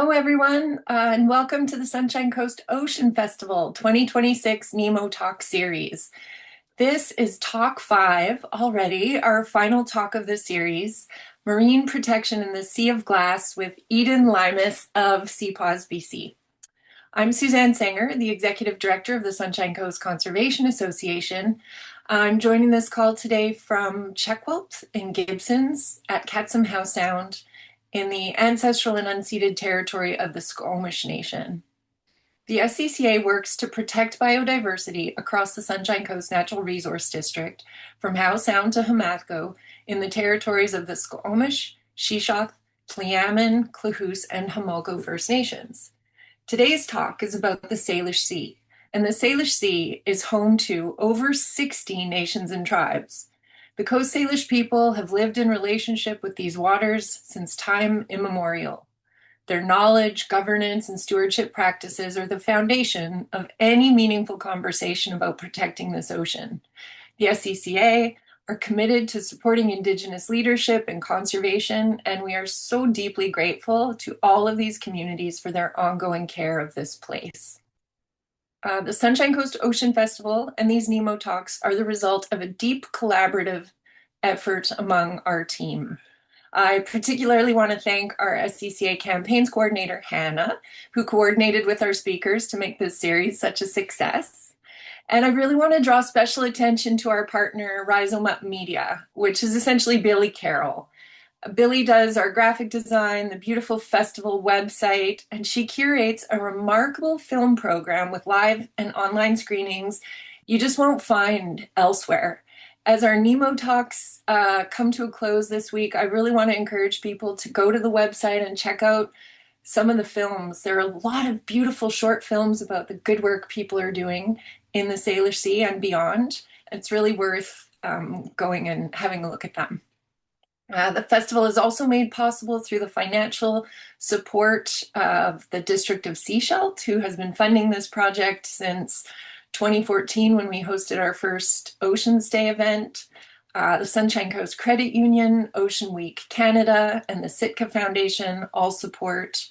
Hello, everyone, and welcome to the Sunshine Coast Ocean Festival 2026 Nemo Talk series. This is Talk 5 already, our final talk of the series, Marine Protection in the Sea of Glass with Eden Luymes of CPAWS-BC. I'm Suzanne Sanger, the Executive Director of the Sunshine Coast Conservation Association. I'm joining this call today from Chequelt in Gibsons at Ketsum House Sound in the ancestral and unceded territory of the Squamish Nation. The SCCA works to protect biodiversity across the Sunshine Coast Natural Resource District from Howe Sound to Hamatko in the territories of the Squamish, Shuswap, Tla'amin, Klahoose, and Homolko First Nations. Today's talk is about the Salish Sea, and the Salish Sea is home to over 60 nations and tribes. The Coast Salish people have lived in relationship with these waters since time immemorial. Their knowledge, governance, and stewardship practices are the foundation of any meaningful conversation about protecting this ocean. The SCCA are committed to supporting Indigenous leadership and conservation, and we are so deeply grateful to all of these communities for their ongoing care of this place. The Sunshine Coast Ocean Festival and these Nemo Talks are the result of a deep collaborative effort among our team. I particularly want to thank our SCCA campaigns coordinator, Hannah, who coordinated with our speakers to make this series such a success. And I really want to draw special attention to our partner, Rhizome Up Media, which is essentially Billy Carroll. Billy does our graphic design, the beautiful festival website, and she curates a remarkable film program with live and online screenings you just won't find elsewhere. As our Nemo Talks come to a close this week, I really want to encourage people to go to the website and check out some of the films. There are a lot of beautiful short films about the good work people are doing in the Salish Sea and beyond. It's really worth going and having a look at them. The festival is also made possible through the financial support of the District of Sechelt, who has been funding this project since 2014 when we hosted our first Oceans Day event. The Sunshine Coast Credit Union, Ocean Week Canada, and the Sitka Foundation all support.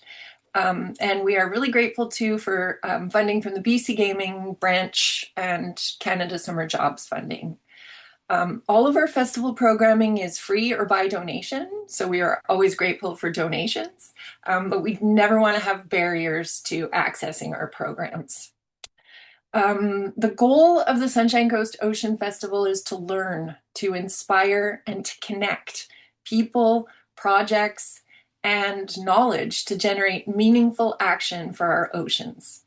And we are really grateful too for funding from the BC Gaming branch and Canada Summer Jobs funding. All of our festival programming is free or by donation, so we are always grateful for donations, but we never want to have barriers to accessing our programs. The goal of the Sunshine Coast Ocean Festival is to learn, to inspire, and to connect people, projects, and knowledge to generate meaningful action for our oceans.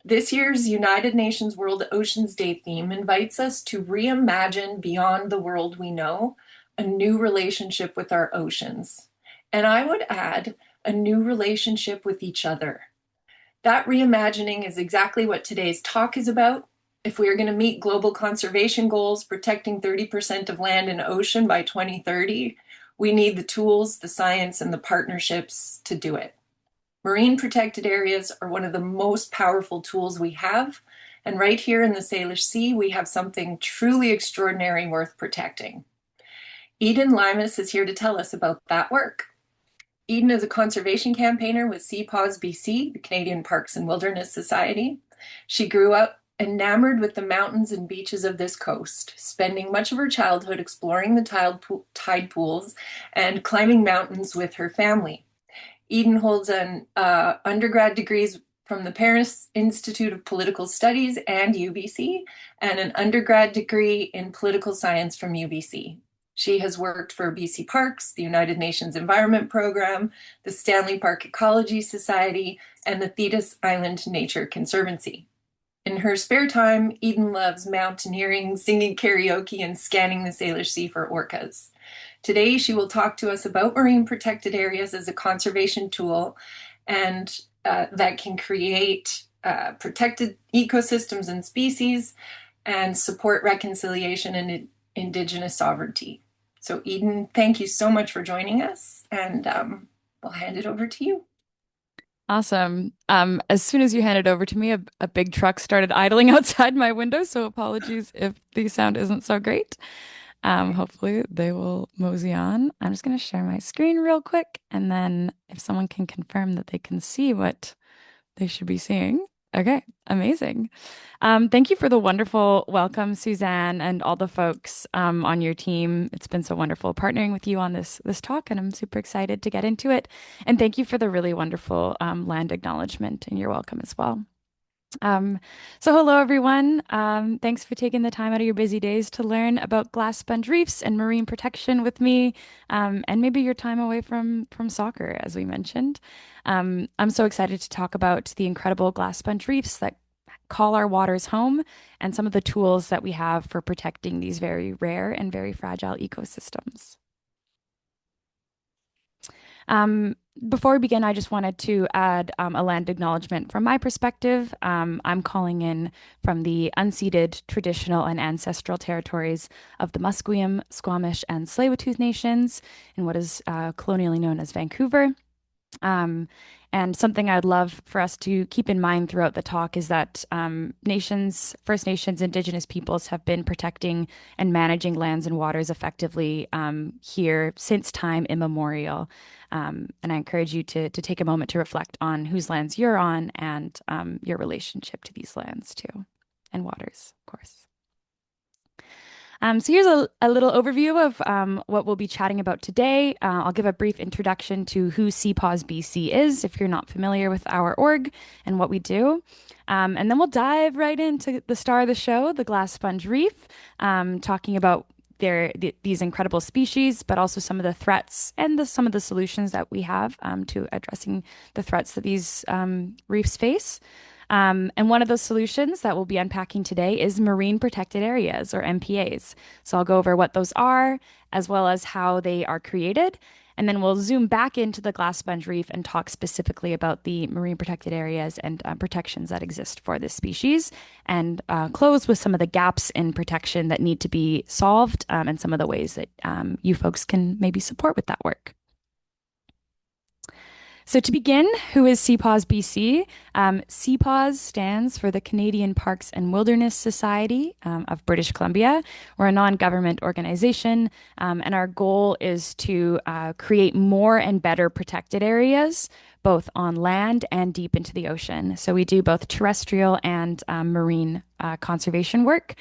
This year's United Nations World Oceans Day theme invites us to reimagine beyond the world we know, a new relationship with our oceans. And I would add, a new relationship with each other. That reimagining is exactly what today's talk is about. If we are going to meet global conservation goals, protecting 30% of land and ocean by 2030, we need the tools, the science, and the partnerships to do it. Marine protected areas are one of the most powerful tools we have, and right here in the Salish Sea, we have something truly extraordinary worth protecting. Eden Luymes is here to tell us about that work. Eden is a conservation campaigner with CPAWS-BC, the Canadian Parks and Wilderness Society. She grew up enamored with the mountains and beaches of this coast, spending much of her childhood exploring the tide pools and climbing mountains with her family. Eden holds an undergrad degrees from the Paris Institute of Political Studies and UBC, and an undergrad degree in political science from UBC. She has worked for BC Parks, the United Nations Environment Program, the Stanley Park Ecology Society, and the Thetis Island Nature Conservancy. In her spare time, Eden loves mountaineering, singing karaoke, and scanning the Salish Sea for orcas. Today, she will talk to us about marine protected areas as a conservation tool and that can create protected ecosystems and species and support reconciliation and Indigenous sovereignty. So Eden, thank you so much for joining us, and we'll hand it over to you. Awesome. As soon as you handed over to me, a big truck started idling outside my window, so apologies if the sound isn't so great. Hopefully they will mosey on. I'm just going to share my screen real quick, and then if someone can confirm that they can see what they should be seeing. Okay, amazing. Thank you for the wonderful welcome, Suzanne, and all the folks on your team. It's been so wonderful partnering with you on this talk, and I'm super excited to get into it. And thank you for the really wonderful land acknowledgement, and you're welcome as well. Um, so hello everyone. Thanks for taking the time out of your busy days to learn about glass sponge reefs and marine protection with me, and maybe your time away from soccer, as we mentioned. I'm so excited to talk about the incredible glass sponge reefs that call our waters home and some of the tools that we have for protecting these very rare and very fragile ecosystems. Um, Before we begin, I just wanted to add a land acknowledgement from my perspective. I'm calling in from the unceded traditional and ancestral territories of the Musqueam, Squamish, and Tsleil-Waututh nations in what is colonially known as Vancouver. Um, and something I'd love for us to keep in mind throughout the talk is that First Nations, Indigenous peoples have been protecting and managing lands and waters effectively here since time immemorial. And I encourage you to take a moment to reflect on whose lands you're on and your relationship to these lands too, and waters, of course. So here's a little overview of what we'll be chatting about today. I'll give a brief introduction to who CPAWS-BC is, if you're not familiar with our org and what we do. And then we'll dive right into the star of the show, the glass sponge reef, talking about these incredible species, but also some of the threats and some of the solutions that we have to addressing the threats that these reefs face. And one of those solutions that we'll be unpacking today is marine protected areas, or MPAs. So I'll go over what those are, as well as how they are created. And then we'll zoom back into the glass sponge reef and talk specifically about the marine protected areas and protections that exist for this species, and close with some of the gaps in protection that need to be solved, and some of the ways that you folks can maybe support with that work. So to begin, who is CPAWS-BC? CPAWS stands for the Canadian Parks and Wilderness Society of British Columbia. We're a non-government organization, and our goal is to create more and better protected areas, both on land and deep into the ocean. So we do both terrestrial and marine conservation work.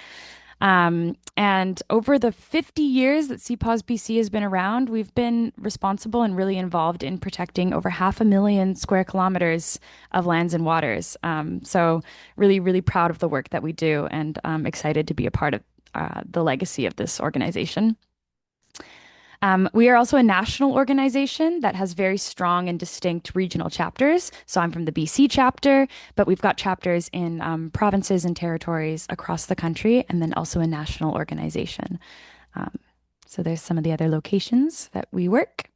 And over the 50 years that CPAWS-BC has been around, we've been responsible and really involved in protecting over 500,000 square kilometers of lands and waters. So really, really proud of the work that we do, and excited to be a part of the legacy of this organization. We are also a national organization that has very strong and distinct regional chapters. So I'm from the BC chapter, but we've got chapters in provinces and territories across the country, and then also a national organization. Um, so there's some of the other locations that we work.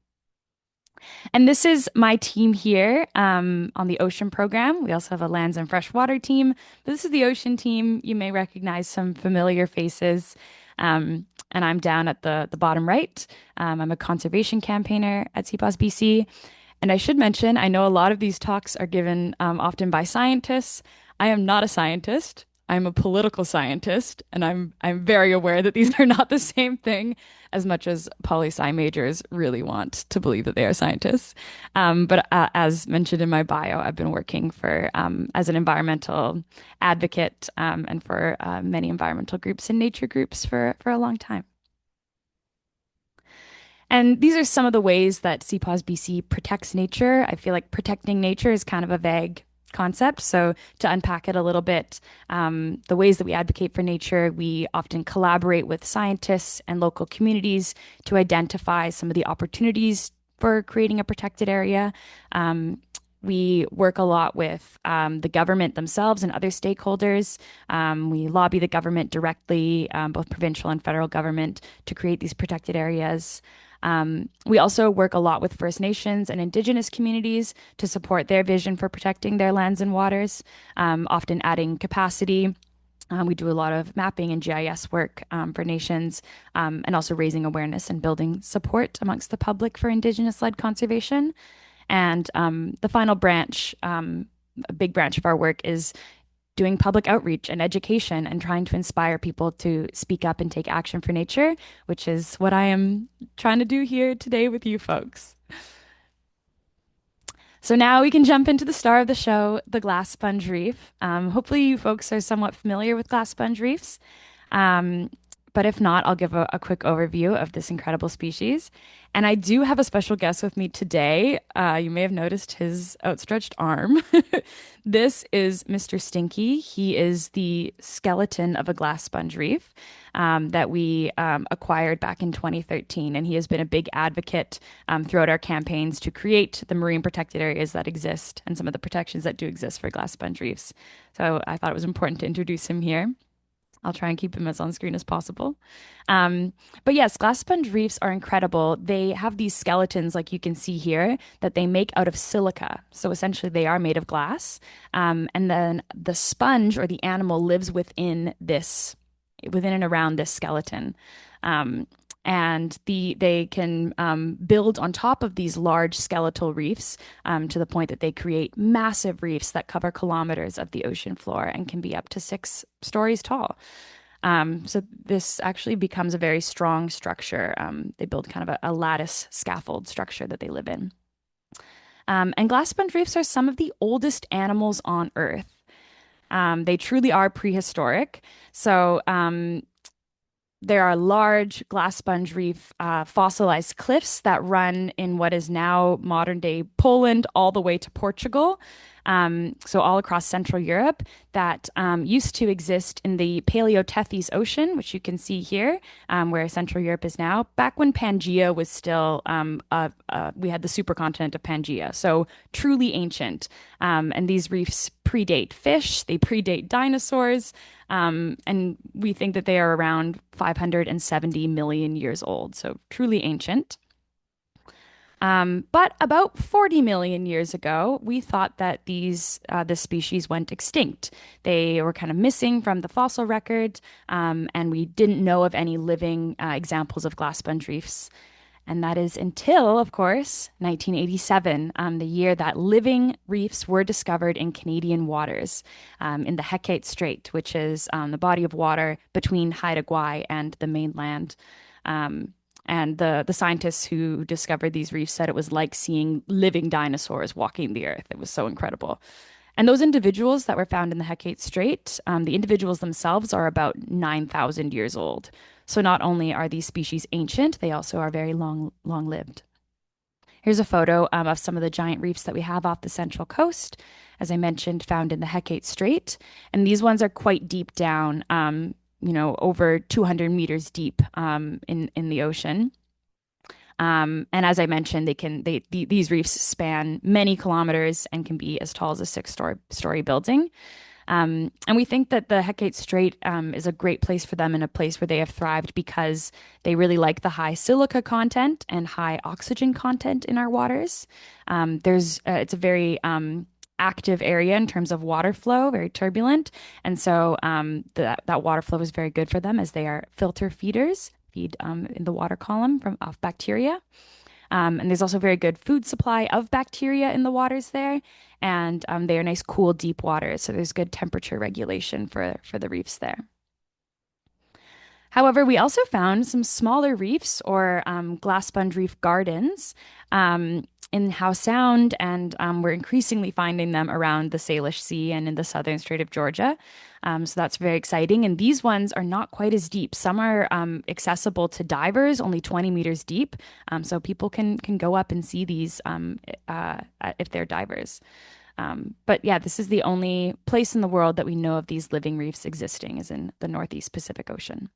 And this is my team here on the ocean program. We also have a lands and freshwater team. But this is the ocean team. You may recognize some familiar faces. And I'm down at the bottom right. I'm a conservation campaigner at CPAWS-BC. And I should mention, I know a lot of these talks are given often by scientists. I am not a scientist. I'm a political scientist, and I'm very aware that these are not the same thing, as much as poli-sci majors really want to believe that they are scientists. But as mentioned in my bio, I've been working for as an environmental advocate, and for many environmental groups and nature groups for a long time. And these are some of the ways that CPAWS-BC protects nature. I feel like protecting nature is kind of a vague concept. So to unpack it a little bit, the ways that we advocate for nature, we often collaborate with scientists and local communities to identify some of the opportunities for creating a protected area. We work a lot with the government themselves and other stakeholders. We lobby the government directly, both provincial and federal government, to create these protected areas. We also work a lot with First Nations and Indigenous communities to support their vision for protecting their lands and waters, often adding capacity. We do a lot of mapping and GIS work for nations, and also raising awareness and building support amongst the public for Indigenous-led conservation. And the final branch, a big branch of our work, is doing public outreach and education and trying to inspire people to speak up and take action for nature, which is what I am trying to do here today with you folks. So now we can jump into the star of the show, the glass sponge reef. Hopefully, you folks are somewhat familiar with glass sponge reefs. Um, but if not, I'll give a quick overview of this incredible species. And I do have a special guest with me today. You may have noticed his outstretched arm. This is Mr. Stinky. He is the skeleton of a glass sponge reef that we acquired back in 2013. And he has been a big advocate throughout our campaigns to create the marine protected areas that exist and some of the protections that do exist for glass sponge reefs. So I thought it was important to introduce him here. I'll try and keep him as on screen as possible. Um, but yes, glass sponge reefs are incredible. They have these skeletons, like you can see here, that they make out of silica. So essentially, they are made of glass. And then the sponge or the animal lives within and around this skeleton. Um, and they can build on top of these large skeletal reefs to the point that they create massive reefs that cover kilometers of the ocean floor and can be up to 6 stories tall. So this actually becomes a very strong structure. They build kind of a lattice scaffold structure that they live in. And glass sponge reefs are some of the oldest animals on Earth. They truly are prehistoric. So there are large glass sponge reef fossilized cliffs that run in what is now modern day Poland all the way to Portugal. So all across Central Europe that used to exist in the Paleotethys Ocean, which you can see here, where Central Europe is now. Back when Pangaea was still, we had the supercontinent of Pangaea, so truly ancient. And these reefs predate fish, they predate dinosaurs, and we think that they are around 570 million years old, so truly ancient. But about 40 million years ago, we thought that this species went extinct. They were kind of missing from the fossil record, and we didn't know of any living examples of glass sponge reefs. And that is until, of course, 1987, the year that living reefs were discovered in Canadian waters, in the Hecate Strait, which is the body of water between Haida Gwaii and the mainland. And the scientists who discovered these reefs said it was like seeing living dinosaurs walking the earth. It was so incredible. And those individuals that were found in the Hecate Strait, the individuals themselves are about 9,000 years old. So not only are these species ancient, they also are very long-lived. Here's a photo of some of the giant reefs that we have off the Central Coast, as I mentioned, found in the Hecate Strait. And these ones are quite deep down, over 200 meters deep in the ocean. And as I mentioned, these reefs span many kilometers and can be as tall as a six-story building. And we think that the Hecate Strait is a great place for them and a place where they have thrived because they really like the high silica content and high oxygen content in our waters. It's a very active area in terms of water flow, very turbulent. And so that water flow is very good for them as they are filter feeders, feed in the water column off bacteria. And there's also very good food supply of bacteria in the waters there. And they are nice, cool, deep waters. So there's good temperature regulation for the reefs there. However, we also found some smaller reefs or glass sponge reef gardens in Howe Sound, and we're increasingly finding them around the Salish Sea and in the southern Strait of Georgia. So that's very exciting. And these ones are not quite as deep. Some are accessible to divers, only 20 meters deep. So people can go up and see these if they're divers. But yeah, this is the only place in the world that we know of these living reefs existing, is in the Northeast Pacific Ocean.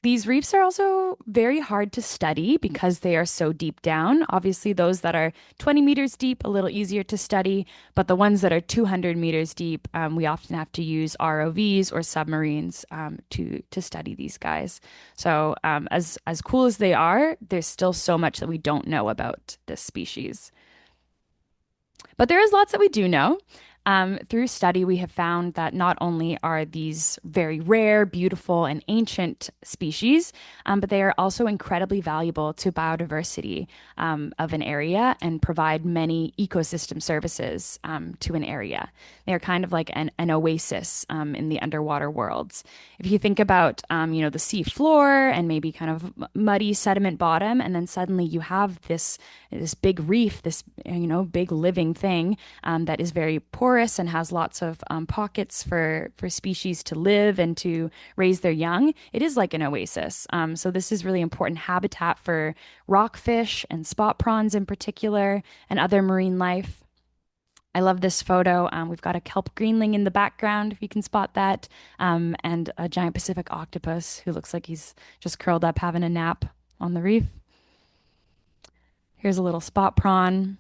These reefs are also very hard to study because they are so deep down. Obviously, those that are 20 meters deep, a little easier to study, but the ones that are 200 meters deep, we often have to use ROVs or submarines to study these guys. So as cool as they are, there's still so much that we don't know about this species. But there is lots that we do know. Through study, we have found that not only are these very rare, beautiful, and ancient species, but they are also incredibly valuable to biodiversity of an area and provide many ecosystem services to an area. They are kind of like an oasis in the underwater worlds. If you think about, the sea floor and maybe kind of muddy sediment bottom, and then suddenly you have this big reef, this big living thing that is very porous and has lots of pockets for species to live and to raise their young. It is like an oasis. So this is really important habitat for rockfish and spot prawns in particular, and other marine life. I love this photo. We've got a kelp greenling in the background, if you can spot that, and a giant Pacific octopus who looks like he's just curled up having a nap on the reef. Here's a little spot prawn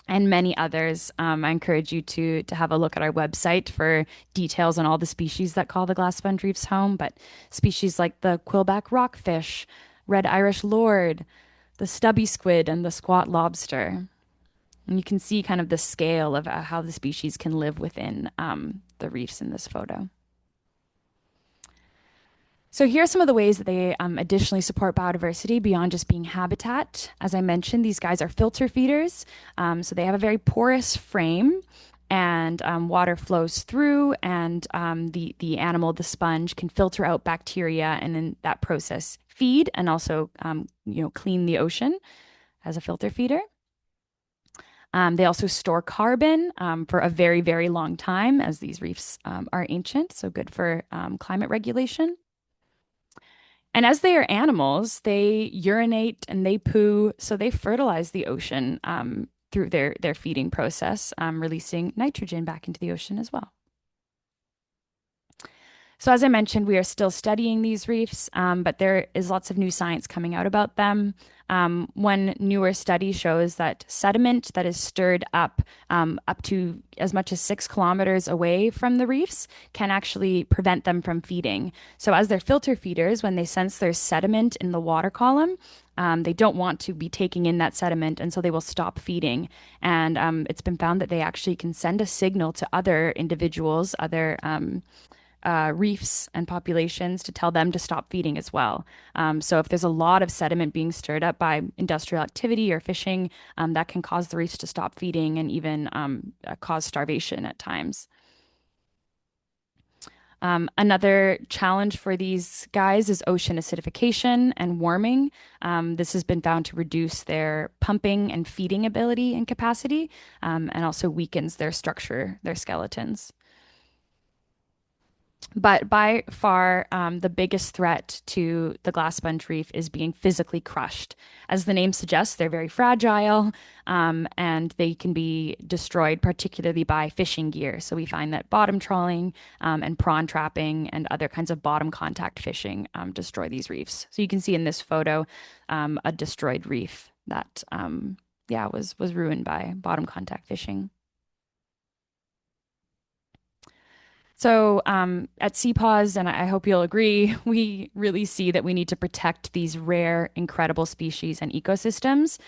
and many others. I encourage you to have a look at our website for details on all the species that call the glass sponge reefs home. But species like the quillback rockfish, red Irish lord, the stubby squid, and the squat lobster. And you can see kind of the scale of how the species can live within the reefs in this photo. So here are some of the ways that they additionally support biodiversity beyond just being habitat. As I mentioned, these guys are filter feeders. So they have a very porous frame and water flows through and the animal, the sponge, can filter out bacteria and in that process feed and also clean the ocean as a filter feeder. They also store carbon for a very, very long time as these reefs are ancient, so good for climate regulation. And as they are animals, they urinate and they poo, so they fertilize the ocean through their feeding process, releasing nitrogen back into the ocean as well. So as I mentioned, we are still studying these reefs, but there is lots of new science coming out about them. One newer study shows that sediment that is stirred up to as much as 6 kilometers away from the reefs can actually prevent them from feeding. So as they're filter feeders, when they sense there's sediment in the water column, they don't want to be taking in that sediment, and so they will stop feeding. And it's been found that they actually can send a signal to other individuals, other reefs and populations to tell them to stop feeding as well. So if there's a lot of sediment being stirred up by industrial activity or fishing, that can cause the reefs to stop feeding and even cause starvation at times. Another challenge for these guys is ocean acidification and warming. This has been found to reduce their pumping and feeding ability and capacity, and also weakens their structure, their skeletons. But by far, the biggest threat to the glass sponge reef is being physically crushed. As the name suggests, they're very fragile, and they can be destroyed, particularly by fishing gear. So we find that bottom trawling and prawn trapping and other kinds of bottom contact fishing destroy these reefs. So you can see in this photo a destroyed reef that, was ruined by bottom contact fishing. So at CPAWS, and I hope you'll agree, we really see that we need to protect these rare, incredible species and ecosystems,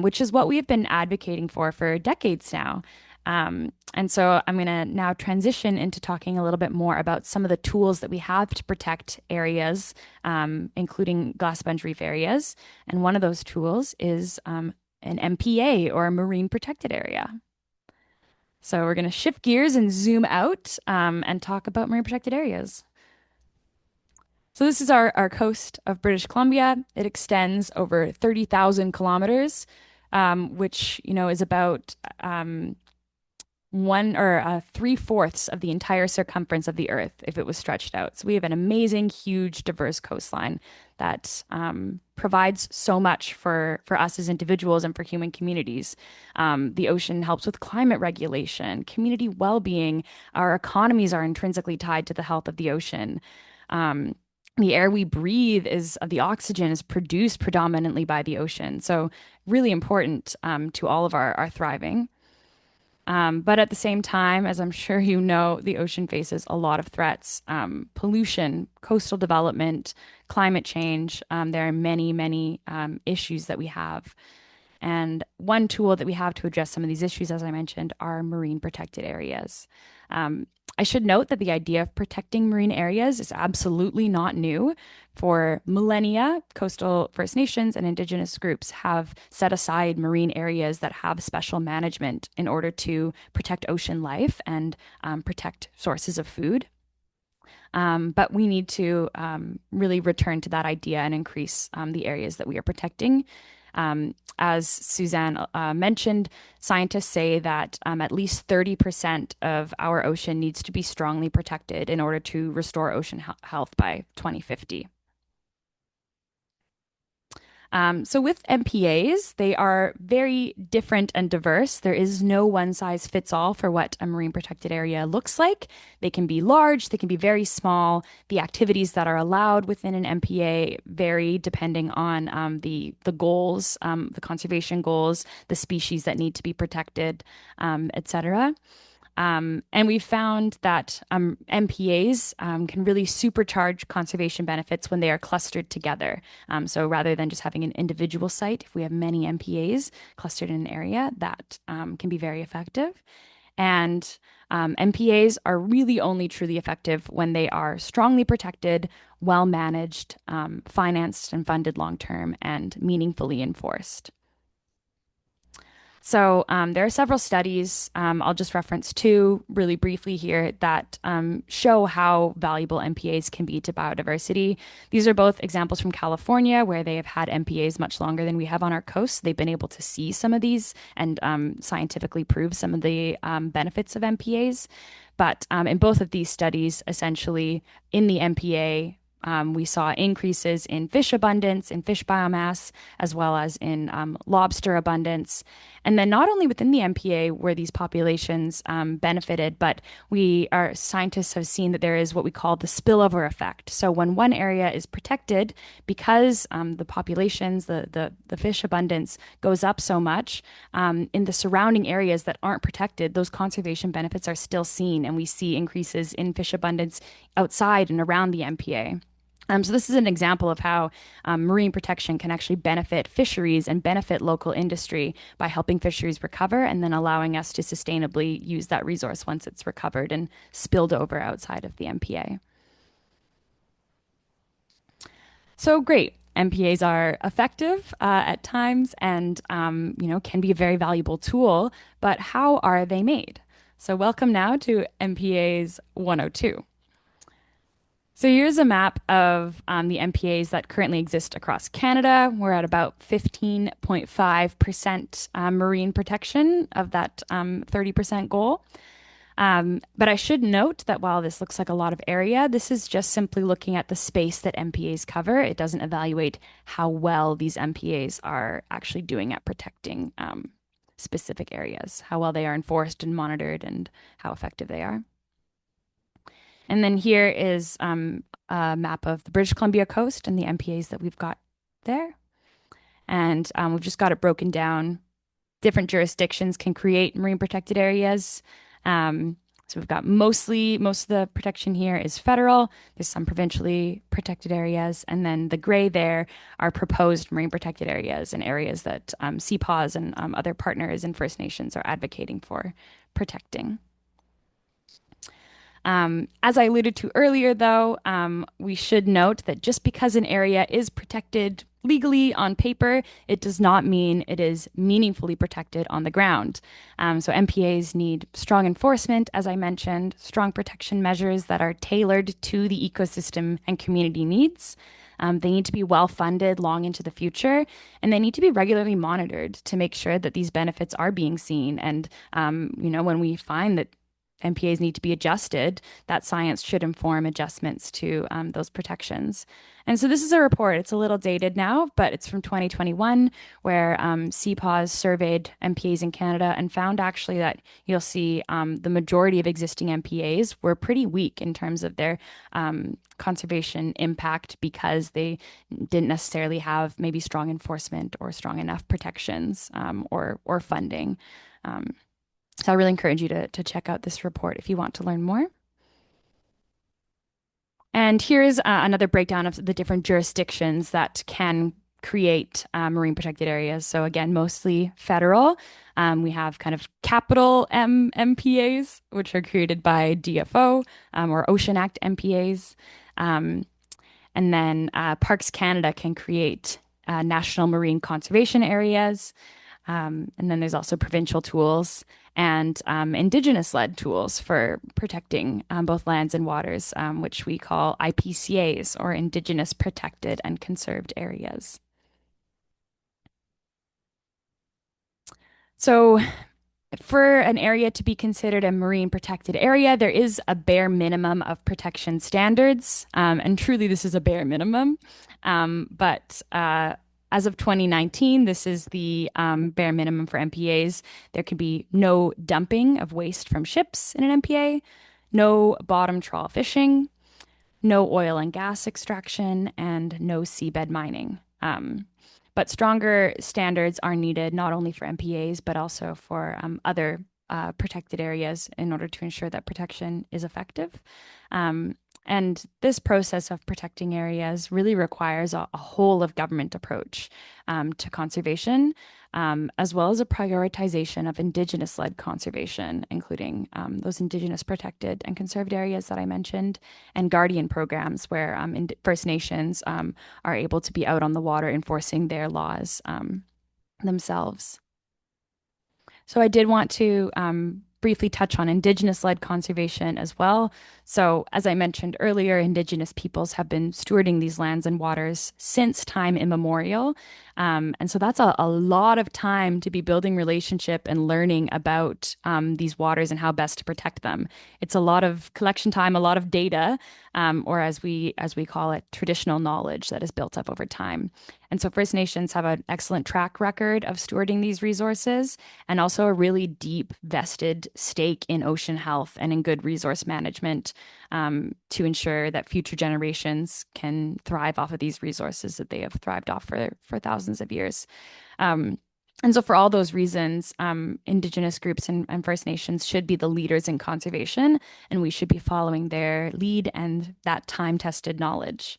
which is what we've been advocating for decades now. And so I'm going to now transition into talking a little bit more about some of the tools that we have to protect areas, including glass sponge reef areas. And one of those tools is an MPA, or a marine protected area. So we're going to shift gears and zoom out and talk about marine protected areas. So this is our coast of British Columbia. It extends over 30,000 kilometers, which, is about one or 3/4 of the entire circumference of the Earth if it was stretched out. So we have an amazing, huge, diverse coastline that provides so much for us as individuals and for human communities. The ocean helps with climate regulation, community well-being. Our economies are intrinsically tied to the health of the ocean. The air we breathe the oxygen is produced predominantly by the ocean. So really important to all of our thriving. But at the same time, as I'm sure you know, the ocean faces a lot of threats: pollution, coastal development, climate change. There are many, many issues that we have. And one tool that we have to address some of these issues, as I mentioned, are marine protected areas. Um, I should note that the idea of protecting marine areas is absolutely not new. For millennia, coastal First Nations and Indigenous groups have set aside marine areas that have special management in order to protect ocean life and protect sources of food. But we need to really return to that idea and increase the areas that we are protecting. As Suzanne mentioned, scientists say that at least 30% of our ocean needs to be strongly protected in order to restore ocean health by 2050. So with MPAs, they are very different and diverse. There is no one size fits all for what a marine protected area looks like. They can be large, they can be very small. The activities that are allowed within an MPA vary depending on the goals, the conservation goals, the species that need to be protected, etc. And we found that MPAs can really supercharge conservation benefits when they are clustered together. So rather than just having an individual site, if we have many MPAs clustered in an area, that can be very effective. And MPAs are really only truly effective when they are strongly protected, well managed, financed and funded long term, and meaningfully enforced. So there are several studies, I'll just reference two really briefly here, that show how valuable MPAs can be to biodiversity. These are both examples from California, where they have had MPAs much longer than we have on our coast. They've been able to see some of these and scientifically prove some of the benefits of MPAs. But in both of these studies, essentially in the MPA, we saw increases in fish abundance, in fish biomass, as well as in lobster abundance. And then not only within the MPA were these populations benefited, but our scientists have seen that there is what we call the spillover effect. So when one area is protected, because the populations, the fish abundance goes up so much, in the surrounding areas that aren't protected, those conservation benefits are still seen, and we see increases in fish abundance outside and around the MPA. So this is an example of how marine protection can actually benefit fisheries and benefit local industry by helping fisheries recover and then allowing us to sustainably use that resource once it's recovered and spilled over outside of the MPA. So great. MPAs are effective at times and can be a very valuable tool, but how are they made? So welcome now to MPAs 102. So here's a map of the MPAs that currently exist across Canada. We're at about 15.5% marine protection of that 30% goal. But I should note that while this looks like a lot of area, this is just simply looking at the space that MPAs cover. It doesn't evaluate how well these MPAs are actually doing at protecting specific areas, how well they are enforced and monitored, and how effective they are. And then here is a map of the British Columbia coast and the MPAs that we've got there. And we've just got it broken down. Different jurisdictions can create marine protected areas. So we've got most of the protection here is federal. There's some provincially protected areas. And then the gray there are proposed marine protected areas and areas that CPAWS and other partners and First Nations are advocating for protecting. As I alluded to earlier, though, we should note that just because an area is protected legally on paper, it does not mean it is meaningfully protected on the ground. So MPAs need strong enforcement, as I mentioned, strong protection measures that are tailored to the ecosystem and community needs. They need to be well funded long into the future, and they need to be regularly monitored to make sure that these benefits are being seen. And, when we find that MPAs need to be adjusted, that science should inform adjustments to those protections. And so this is a report. It's a little dated now, but it's from 2021, where CPAWS surveyed MPAs in Canada and found actually that you'll see the majority of existing MPAs were pretty weak in terms of their conservation impact because they didn't necessarily have maybe strong enforcement or strong enough protections or funding. So I really encourage you to check out this report if you want to learn more. And here's another breakdown of the different jurisdictions that can create marine protected areas. So again, mostly federal. We have kind of capital MPAs, which are created by DFO or Ocean Act MPAs. Um, and then Parks Canada can create national marine conservation areas. And then there's also provincial tools and Indigenous-led tools for protecting both lands and waters, which we call IPCAs or Indigenous Protected and Conserved Areas. So for an area to be considered a marine protected area, there is a bare minimum of protection standards. And truly, this is a bare minimum. But as of 2019, this is the bare minimum for MPAs. There can be no dumping of waste from ships in an MPA, no bottom trawl fishing, no oil and gas extraction, and no seabed mining. But stronger standards are needed not only for MPAs, but also for other protected areas in order to ensure that protection is effective. And this process of protecting areas really requires a whole of government approach to conservation, as well as a prioritization of Indigenous-led conservation, including those Indigenous protected and conserved areas that I mentioned, and guardian programs where First Nations are able to be out on the water enforcing their laws themselves. So I did want to briefly touch on Indigenous-led conservation as well. So as I mentioned earlier, Indigenous peoples have been stewarding these lands and waters since time immemorial. And so that's a lot of time to be building relationship and learning about these waters and how best to protect them. It's a lot of collection time, a lot of data, or as we call it, traditional knowledge that is built up over time. And so First Nations have an excellent track record of stewarding these resources and also a really deep vested stake in ocean health and in good resource management to ensure that future generations can thrive off of these resources that they have thrived off for thousands of years. And so for all those reasons, Indigenous groups and First Nations should be the leaders in conservation, and we should be following their lead and that time-tested knowledge.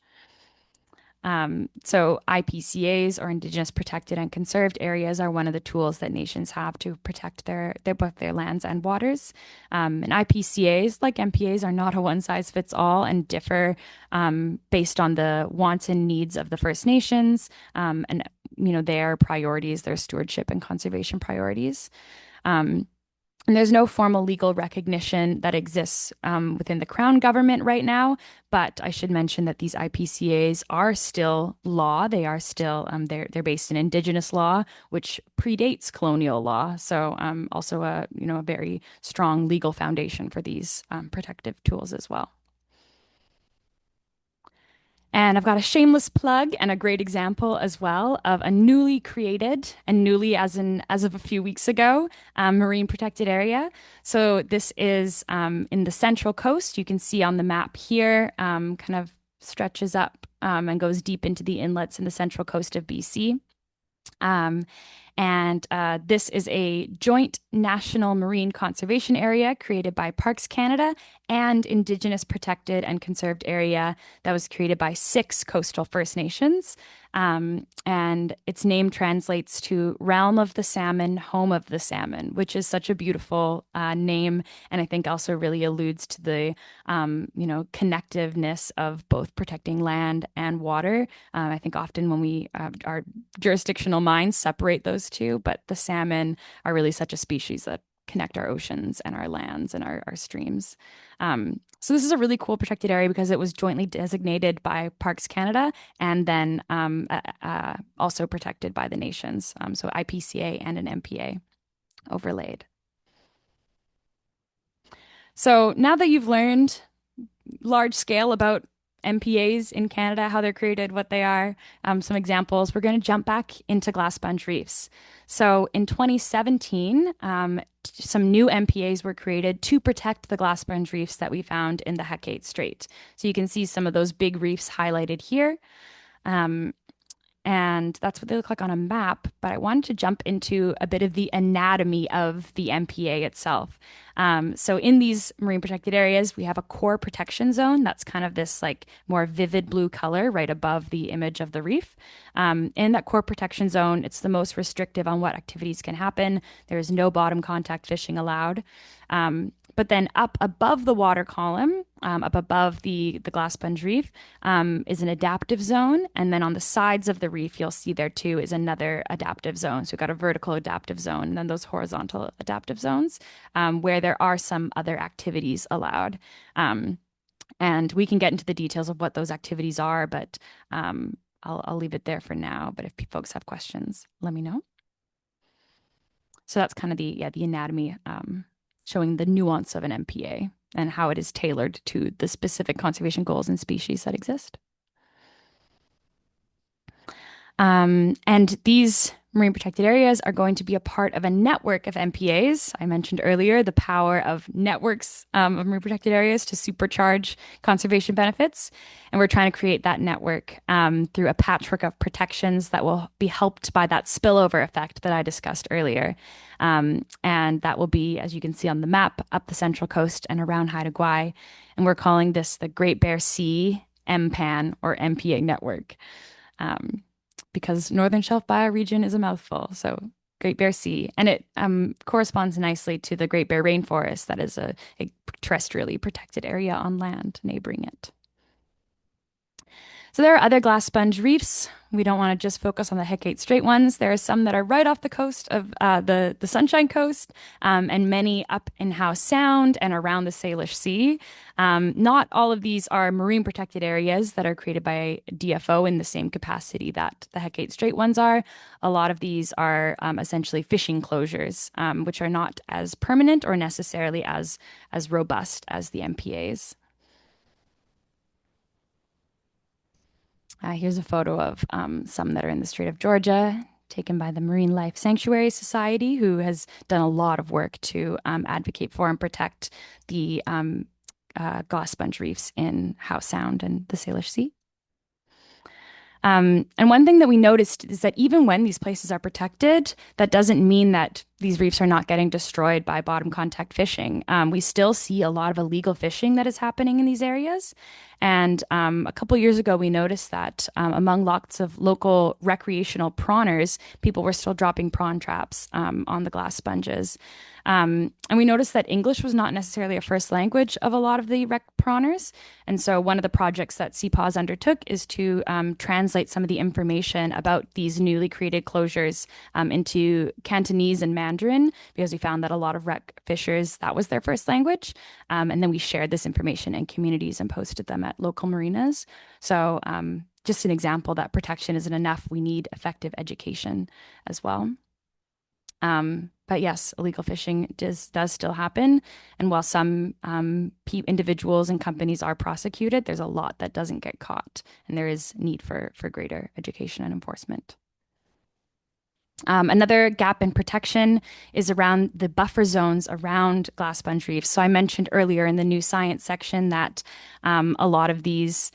So IPCAs or Indigenous Protected and Conserved Areas are one of the tools that nations have to protect both their lands and waters. And IPCAs, like MPAs, are not a one-size-fits-all and differ based on the wants and needs of the First Nations and their priorities, their stewardship and conservation priorities. And there's no formal legal recognition that exists within the Crown government right now, but I should mention that these IPCAs are still law. They are still they're based in Indigenous law, which predates colonial law. So also a very strong legal foundation for these protective tools as well. And I've got a shameless plug and a great example as well of a newly created, and newly as of a few weeks ago, marine protected area. So this is in the Central Coast. You can see on the map here, kind of stretches up and goes deep into the inlets in the Central Coast of BC. And this is a joint national marine conservation area created by Parks Canada and Indigenous Protected and Conserved Area that was created by 6 coastal First Nations. And its name translates to Realm of the Salmon, Home of the Salmon, which is such a beautiful name. And I think also really alludes to the, connectiveness of both protecting land and water. I think often when our jurisdictional minds separate those two, but the salmon are really such a species that connect our oceans and our lands and our streams. So this is a really cool protected area because it was jointly designated by Parks Canada and then also protected by the nations. So IPCA and an MPA overlaid. So now that you've learned large scale about MPAs in Canada, how they're created, what they are, some examples. We're going to jump back into glass sponge reefs. So in 2017, some new MPAs were created to protect the glass sponge reefs that we found in the Hecate Strait. So you can see some of those big reefs highlighted here. And that's what they look like on a map. But I wanted to jump into a bit of the anatomy of the MPA itself. So in these marine protected areas, we have a core protection zone. That's kind of this like more vivid blue color right above the image of the reef. In that core protection zone, it's the most restrictive on what activities can happen. There is no bottom contact fishing allowed. But then up above the water column, up above the Glass Sponge Reef, is an adaptive zone. And then on the sides of the reef, you'll see there too is another adaptive zone. So we've got a vertical adaptive zone and then those horizontal adaptive zones where there are some other activities allowed. And we can get into the details of what those activities are, but I'll leave it there for now. But if folks have questions, let me know. So that's kind of the anatomy, showing the nuance of an MPA and how it is tailored to the specific conservation goals and species that exist. And these marine protected areas are going to be a part of a network of MPAs. I mentioned earlier the power of networks of marine protected areas to supercharge conservation benefits. And we're trying to create that network through a patchwork of protections that will be helped by that spillover effect that I discussed earlier. And that will be, as you can see on the map, up the Central Coast and around Haida Gwaii. And we're calling this the Great Bear Sea MPAN or MPA network. Because Northern Shelf bioregion is a mouthful. So Great Bear Sea. And it corresponds nicely to the Great Bear Rainforest that is a terrestrially protected area on land neighboring it. So there are other glass sponge reefs. We don't want to just focus on the Hecate Strait ones. There are some that are right off the coast of the Sunshine Coast, and many up in Howe Sound and around the Salish Sea. Not all of these are marine protected areas that are created by DFO in the same capacity that the Hecate Strait ones are. A lot of these are essentially fishing closures, which are not as permanent or necessarily as robust as the MPAs. Here's a photo of some that are in the Strait of Georgia, taken by the Marine Life Sanctuary Society, who has done a lot of work to advocate for and protect the glass sponge reefs in Howe Sound and the Salish Sea. And one thing that we noticed is that even when these places are protected, that doesn't mean that these reefs are not getting destroyed by bottom contact fishing. We still see a lot of illegal fishing that is happening in these areas. And a couple years ago, we noticed that among lots of local recreational prawners, people were still dropping prawn traps on the glass sponges. And we noticed that English was not necessarily a first language of a lot of the rec prawners. And so one of the projects that CPAWS undertook is to translate some of the information about these newly created closures into Cantonese and Mandarin, because we found that a lot of rec fishers, that was their first language. And then we shared this information in communities and posted them at local marinas. So just an example that protection isn't enough. We need effective education as well. But yes, illegal fishing does still happen. And while some individuals and companies are prosecuted, there's a lot that doesn't get caught. And there is need for greater education and enforcement. Another gap in protection is around the buffer zones around glass sponge reefs. So I mentioned earlier in the new science section that a lot of these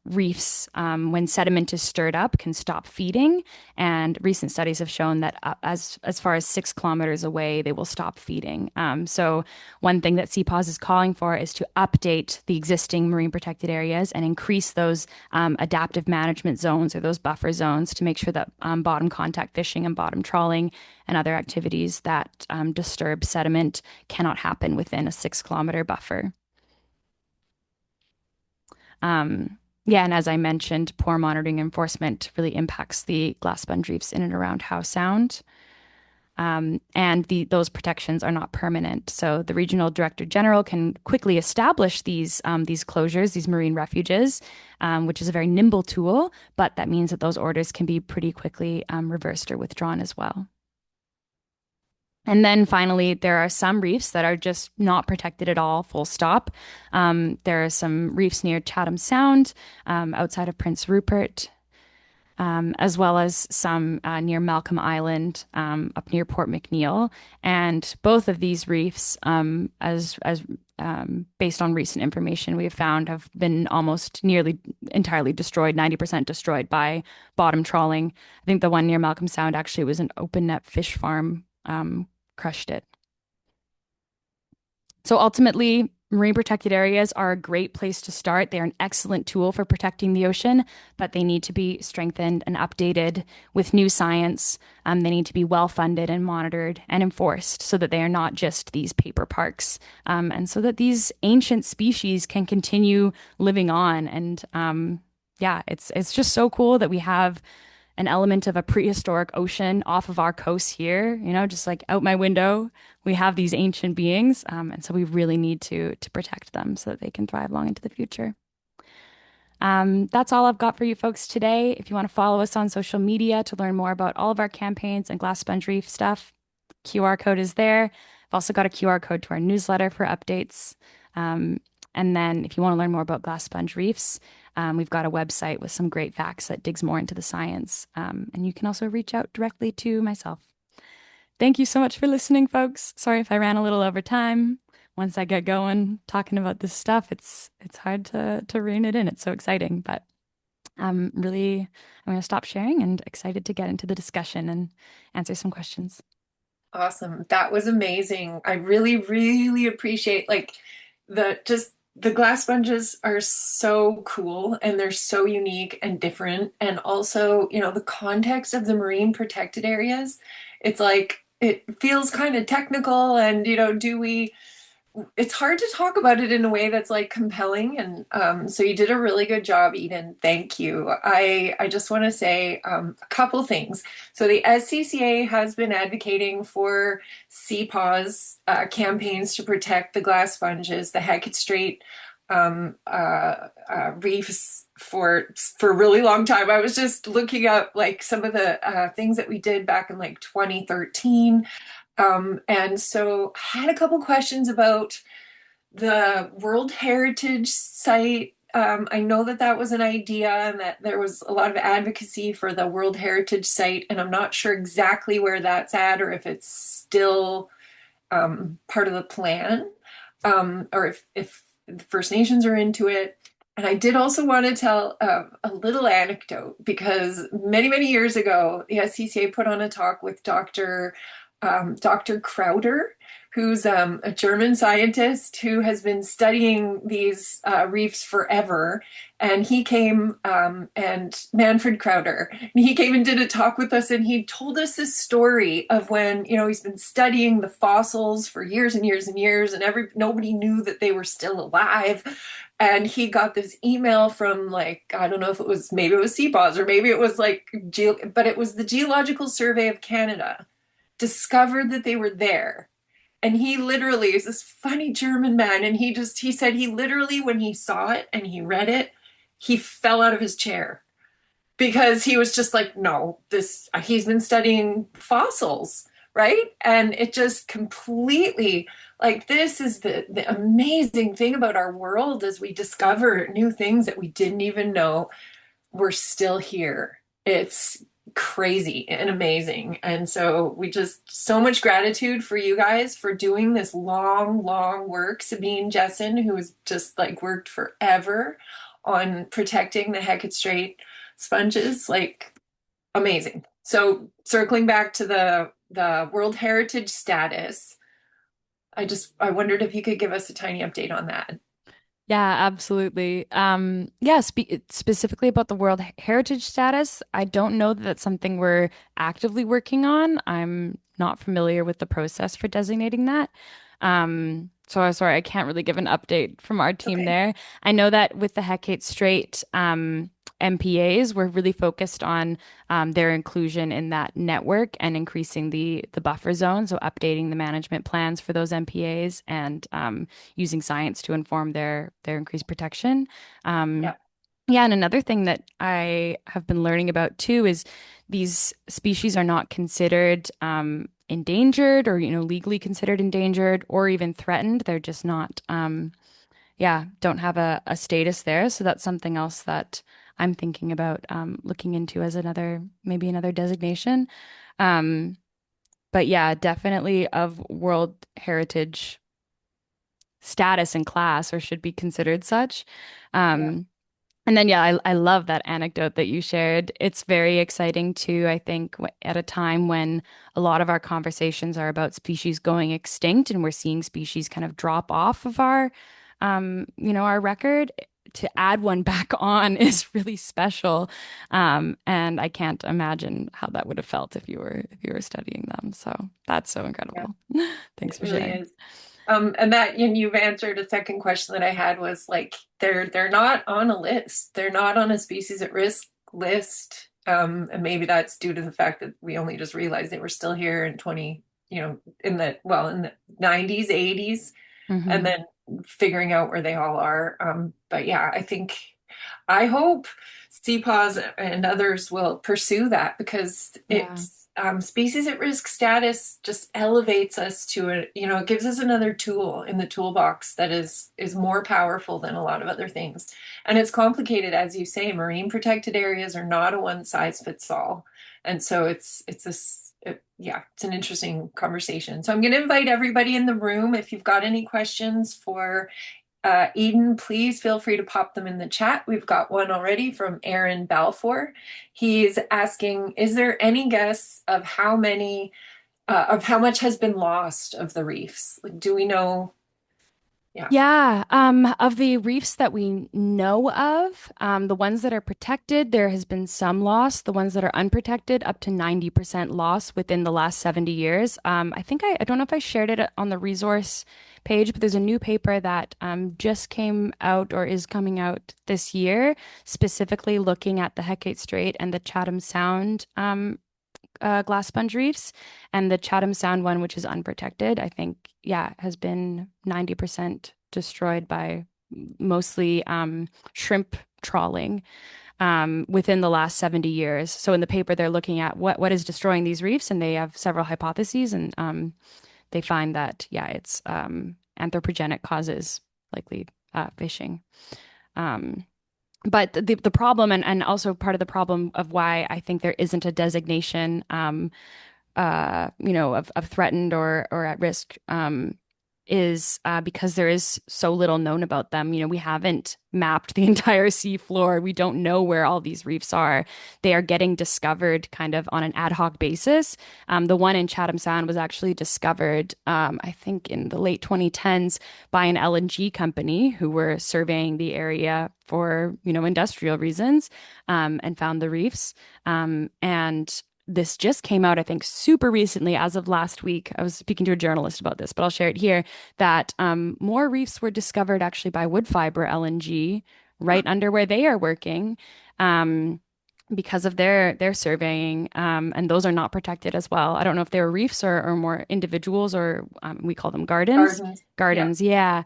reefs, when sediment is stirred up, can stop feeding. And recent studies have shown that as far as 6 kilometers away, they will stop feeding. So one thing that CPAWS is calling for is to update the existing marine protected areas and increase those adaptive management zones or those buffer zones to make sure that bottom contact fishing and bottom trawling and other activities that disturb sediment cannot happen within a 6-kilometer buffer. Yeah, and as I mentioned, poor monitoring enforcement really impacts the glass sponge reefs in and around Howe Sound. And those protections are not permanent. So the regional director general can quickly establish these closures, these marine refuges, which is a very nimble tool, but that means that those orders can be pretty quickly reversed or withdrawn as well. And then finally, there are some reefs that are just not protected at all, full stop. There are some reefs near Chatham Sound, outside of Prince Rupert. as well as some near Malcolm Island, up near Port McNeill. And both of these reefs, as based on recent information we have found, have been almost nearly entirely destroyed, 90% destroyed by bottom trawling. I think the one near Malcolm Sound actually was an open net fish farm, crushed it. So ultimately, marine protected areas are a great place to start. They're an excellent tool for protecting the ocean, but they need to be strengthened and updated with new science. They need to be well funded and monitored and enforced so that they are not just these paper parks, and so that these ancient species can continue living on. And yeah, it's just so cool that we have an element of a prehistoric ocean off of our coast here, just like out my window, we have these ancient beings. And so we really need to protect them so that they can thrive long into the future. That's all I've got for you folks today. If you want to follow us on social media to learn more about all of our campaigns and Glass Sponge Reef stuff, QR code is there. I've also got a QR code to our newsletter for updates. And then if you want to learn more about glass sponge reefs, we've got a website with some great facts that digs more into the science. And you can also reach out directly to myself. Thank you so much for listening, folks. Sorry if I ran a little over time. Once I get going talking about this stuff, it's hard to rein it in. It's so exciting, but I'm going to stop sharing and excited to get into the discussion and answer some questions. Awesome. That was amazing. I really, really appreciate the glass sponges are so cool and they're so unique and different. And also, the context of the marine protected areas, it's like it feels kind of technical and, do we it's hard to talk about it in a way that's like compelling. And so you did a really good job, Eden. Thank you. I just want to say a couple things. So the SCCA has been advocating for CPAWS campaigns to protect the glass sponges, the Hecate Strait reefs for a really long time. I was just looking up like some of the things that we did back in like 2013. And so I had a couple questions about the World Heritage Site. I know that that was an idea and that there was a lot of advocacy for the World Heritage Site, and I'm not sure exactly where that's at or if it's still part of the plan, or if the First Nations are into it. And I did also want to tell a little anecdote because many, many years ago, the SCCA put on a talk with Dr. Crowder, who's a German scientist who has been studying these reefs forever. And he came, and Manfred Crowder, and he came and did a talk with us, and he told us this story of when, he's been studying the fossils for years and years and years, and nobody knew that they were still alive. And he got this email from like, I don't know if maybe it was CPAWS or maybe it was like, but it was the Geological Survey of Canada discovered that they were there. And he literally is this funny German man. And he said he literally, when he saw it and he read it, he fell out of his chair because he was just like, no, he's been studying fossils, right? And it just completely, like, this is the amazing thing about our world as we discover new things that we didn't even know were still here. It's crazy and amazing. And so so much gratitude for you guys for doing this long, long work. Sabine Jessen, who has just like worked forever on protecting the Hecate Strait sponges, like amazing. So circling back to the World Heritage status, I wondered if you could give us a tiny update on that. Yeah, absolutely. Yeah, specifically about the World Heritage status, I don't know that that's something we're actively working on. I'm not familiar with the process for designating that. So I'm sorry, I can't really give an update from our team Okay. there. I know that with the Hecate Strait, MPAs, we're really focused on their inclusion in that network and increasing the buffer zone, so updating the management plans for those MPAs and using science to inform their increased protection. Um, Yeah. yeah, and another thing that I have been learning about too is these species are not considered endangered or legally considered endangered or even threatened. They're just not. Yeah, don't have a status there. So that's something else that I'm thinking about looking into as maybe another designation. Um, but yeah, definitely of World Heritage status and class, or should be considered such. Yeah. Um, and then, yeah, I love that anecdote that you shared. It's very exciting too, I think, at a time when a lot of our conversations are about species going extinct and we're seeing species kind of drop off of our record. To add one back on is really special. And I can't imagine how that would have felt if you were studying them. So that's so Yeah, incredible. Thanks it for really sharing. is. And you've answered a second question that I had was like they're not on a list. They're not on a species at risk list. And maybe that's due to the fact that we only just realized they were still here in 20, in the 90s, 80s, and Hmm. then figuring out where they all are. But yeah, I hope CPAWS and others will pursue that because Yeah. it's species at risk status just elevates us to it gives us another tool in the toolbox that is more powerful than a lot of other things. And it's complicated, as you say, marine protected areas are not a one size fits all. And so it's an interesting conversation. So I'm going to invite everybody in the room. If you've got any questions for Eden, please feel free to pop them in the chat. We've got one already from Aaron Balfour. He's asking, is there any guess of of how much has been lost of the reefs? Like, do we know? Yeah, Yeah, of the reefs that we know of, the ones that are protected, there has been some loss. The ones that are unprotected, up to 90% loss within the last 70 years. I don't know if I shared it on the resource page, but there's a new paper that just came out or is coming out this year, specifically looking at the Hecate Strait and the Chatham Sound glass sponge reefs, and the Chatham Sound one, which is unprotected, I think, yeah, has been 90% destroyed by mostly shrimp trawling within the last 70 years. So in the paper, they're looking at what is destroying these reefs, and they have several hypotheses, and they find that, yeah, it's anthropogenic causes, likely fishing. Um, but the problem, and also part of the problem of why I think there isn't a designation of threatened or at risk, is because there is so little known about them. We haven't mapped the entire sea floor. We don't know where all these reefs are. They are getting discovered kind of on an ad hoc basis. The one in Chatham Sound was actually discovered, I think, in the late 2010s by an LNG company who were surveying the area for, industrial reasons, and found the reefs. And this just came out, I think, super recently, as of last week. I was speaking to a journalist about this, but I'll share it here, that more reefs were discovered actually by wood fiber LNG right under where they are working, um, because of their surveying, and those are not protected as well. I don't know if they were reefs or more individuals, or we call them gardens. gardens. Yeah, Gardens, yeah.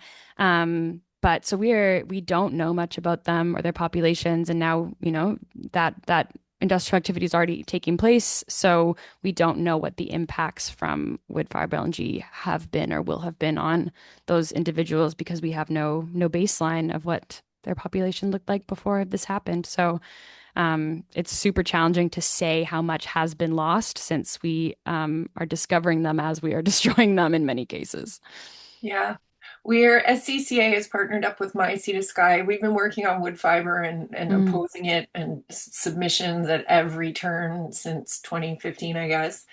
But so we don't know much about them or their populations, and now that industrial activity is already taking place, so we don't know what the impacts from wood fiber LNG have been or will have been on those individuals, because we have no baseline of what their population looked like before this happened. So it's super challenging to say how much has been lost, since we are discovering them as we are destroying them in many cases. yeah. We're SCCA has partnered up with My Sea to Sky. We've been working on wood fiber and Mm, opposing it and submissions at every turn since 2015, I guess.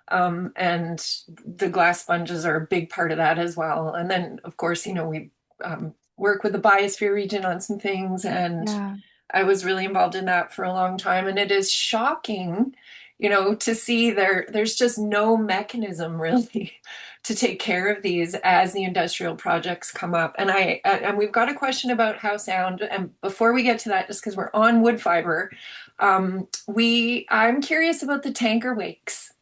And the glass sponges are a big part of that as well. And then, of course, we work with the biosphere region on some things, and yeah. I was really involved in that for a long time. And it is shocking, to see there's just no mechanism really to take care of these as the industrial projects come up. And we've got a question about Howe Sound. And before we get to that, just because we're on wood fiber, I'm curious about the tanker wakes.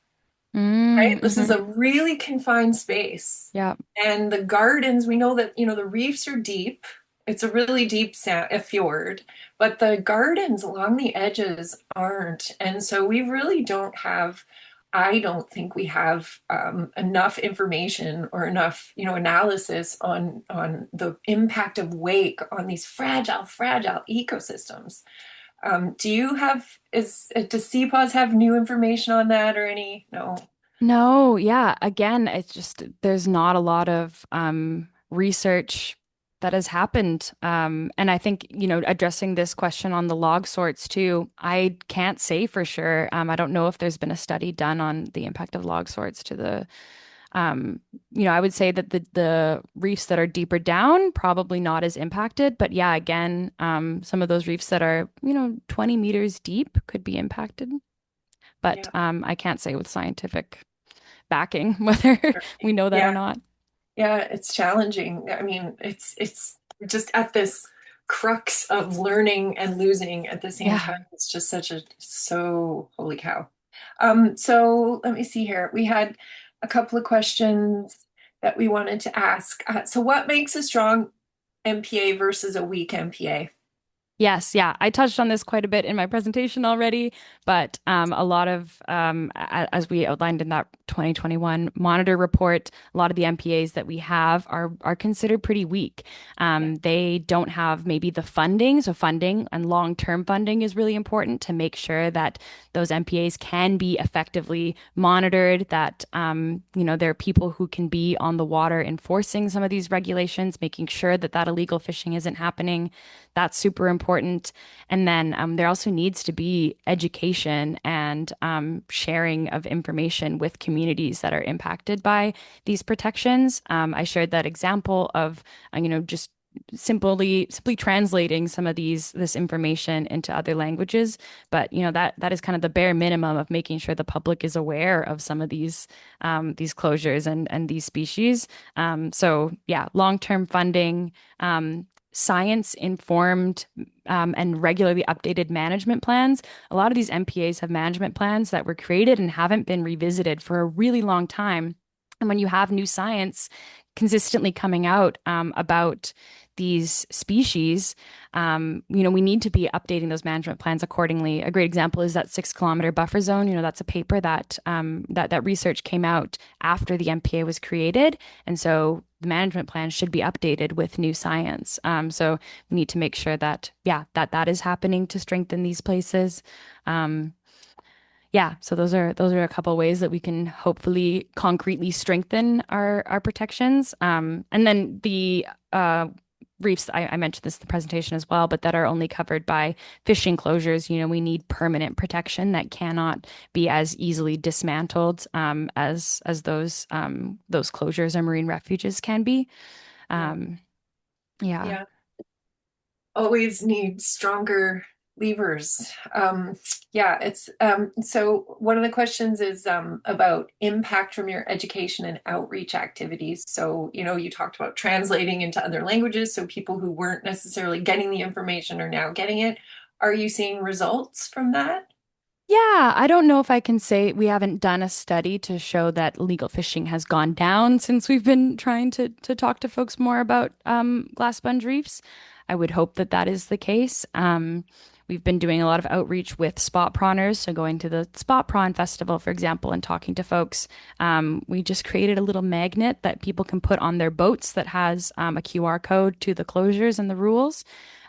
Right? Mm, This is hmm. a really confined space. Yeah. And the gardens, we know that, the reefs are deep. It's a really deep a fjord, but the gardens along the edges aren't. And so we really don't have, I don't think we have enough information or enough, analysis on the impact of wake on these fragile, fragile ecosystems. Do you have, does CPAWS have new information on that or any? No. No, yeah. Again, it's just there's not a lot of research that has happened. And I think, addressing this question on the log sorts too, I can't say for sure. I don't know if there's been a study done on the impact of log sorts to the, um, I would say that the reefs that are deeper down, probably not as impacted. But yeah, again, some of those reefs that are, 20 meters deep could be impacted. But Yeah. I can't say with scientific backing, whether we know that or Yeah. not. Yeah, it's challenging. I mean, it's just at this crux of learning and losing at the same Yeah. time. It's just so holy cow. So let me see here. We had a couple of questions that we wanted to ask. So what makes a strong MPA versus a weak MPA? Yes, yeah. I touched on this quite a bit in my presentation already, but a lot of, as we outlined in that 2021 monitor report, a lot of the MPAs that we have are considered pretty weak. Yeah, They don't have maybe the funding, so funding and long-term funding is really important to make sure that those MPAs can be effectively monitored, that there are people who can be on the water enforcing some of these regulations, making sure that that illegal fishing isn't happening. That's super important. And then there also needs to be education and sharing of information with communities that are impacted by these protections. I shared that example of, just simply translating some of this information into other languages, but that is kind of the bare minimum of making sure the public is aware of some of these closures and these species. So yeah, long-term funding, science informed and regularly updated management plans. A lot of these MPAs have management plans that were created and haven't been revisited for a really long time. And when you have new science consistently coming out about these species, we need to be updating those management plans accordingly. A great example is that 6 kilometer buffer zone. That's a paper that research came out after the MPA was created, and so the management plan should be updated with new science. So we need to make sure that that is happening to strengthen these places. Um, yeah, so those are a couple ways that we can hopefully concretely strengthen our protections. And then the reefs, I mentioned this in the presentation as well, but that are only covered by fishing closures. We need permanent protection that cannot be as easily dismantled as those closures or marine refuges can be. yeah, Um, yeah. yeah. Always need stronger levers. Yeah, it's so one of the questions is about impact from your education and outreach activities. So, you talked about translating into other languages, so people who weren't necessarily getting the information are now getting it. Are you seeing results from that? Yeah, I don't know if I can say we haven't done a study to show that legal fishing has gone down since we've been trying to talk to folks more about glass sponge reefs. I would hope that that is the case. We've been doing a lot of outreach with spot prawners, so going to the spot prawn festival, for example, and talking to folks. We just created a little magnet that people can put on their boats that has a QR code to the closures and the rules.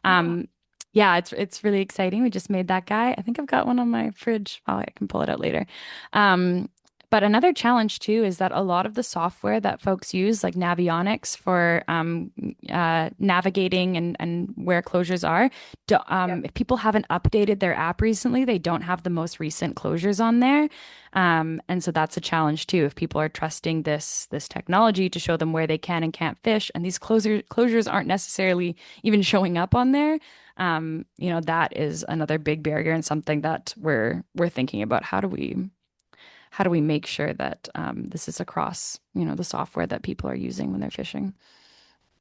Oh, Um, yeah, it's really exciting. We just made that guy. I think I've got one on my fridge. Oh, I can pull it out later. Um, but another challenge too is that a lot of the software that folks use, like Navionics for navigating and where closures are, yeah. if people haven't updated their app recently, they don't have the most recent closures on there. And so that's a challenge too. If people are trusting this technology to show them where they can and can't fish, and these closures aren't necessarily even showing up on there, that is another big barrier and something that we're thinking about. How do we make sure that this is across, the software that people are using when they're fishing?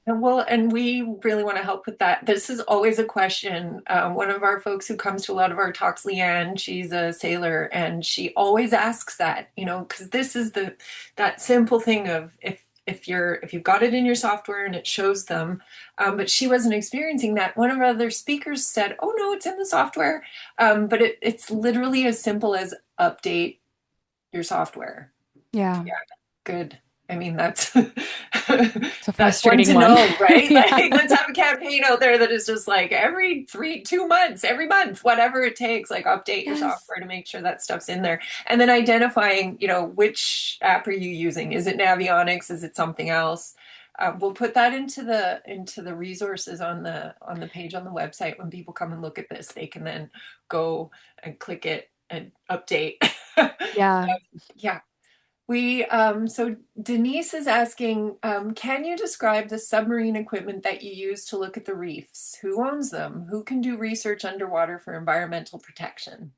Well, and we really want to help with that. This is always a question. One of our folks who comes to a lot of our talks, Leanne, she's a sailor, and she always asks that, because this is that simple thing of if you've got it in your software and it shows them, but she wasn't experiencing that. One of our other speakers said, "Oh no, it's in the software," but it's literally as simple as update your software. Yeah. Yeah, good. I mean, that's It's a That's one frustrating to one. know, right? Yeah. Like, let's have a campaign out there that is just like every 2 months, every month, whatever it takes, like update your Yes. software to make sure that stuff's in there. And then identifying, which app are you using? Is it Navionics? Is it something else? We'll put that into the resources on the page on the website. When people come and look at this, they can then go and click it and update. Yeah. Yeah. So Denise is asking, can you describe the submarine equipment that you use to look at the reefs? Who owns them? Who can do research underwater for environmental protection?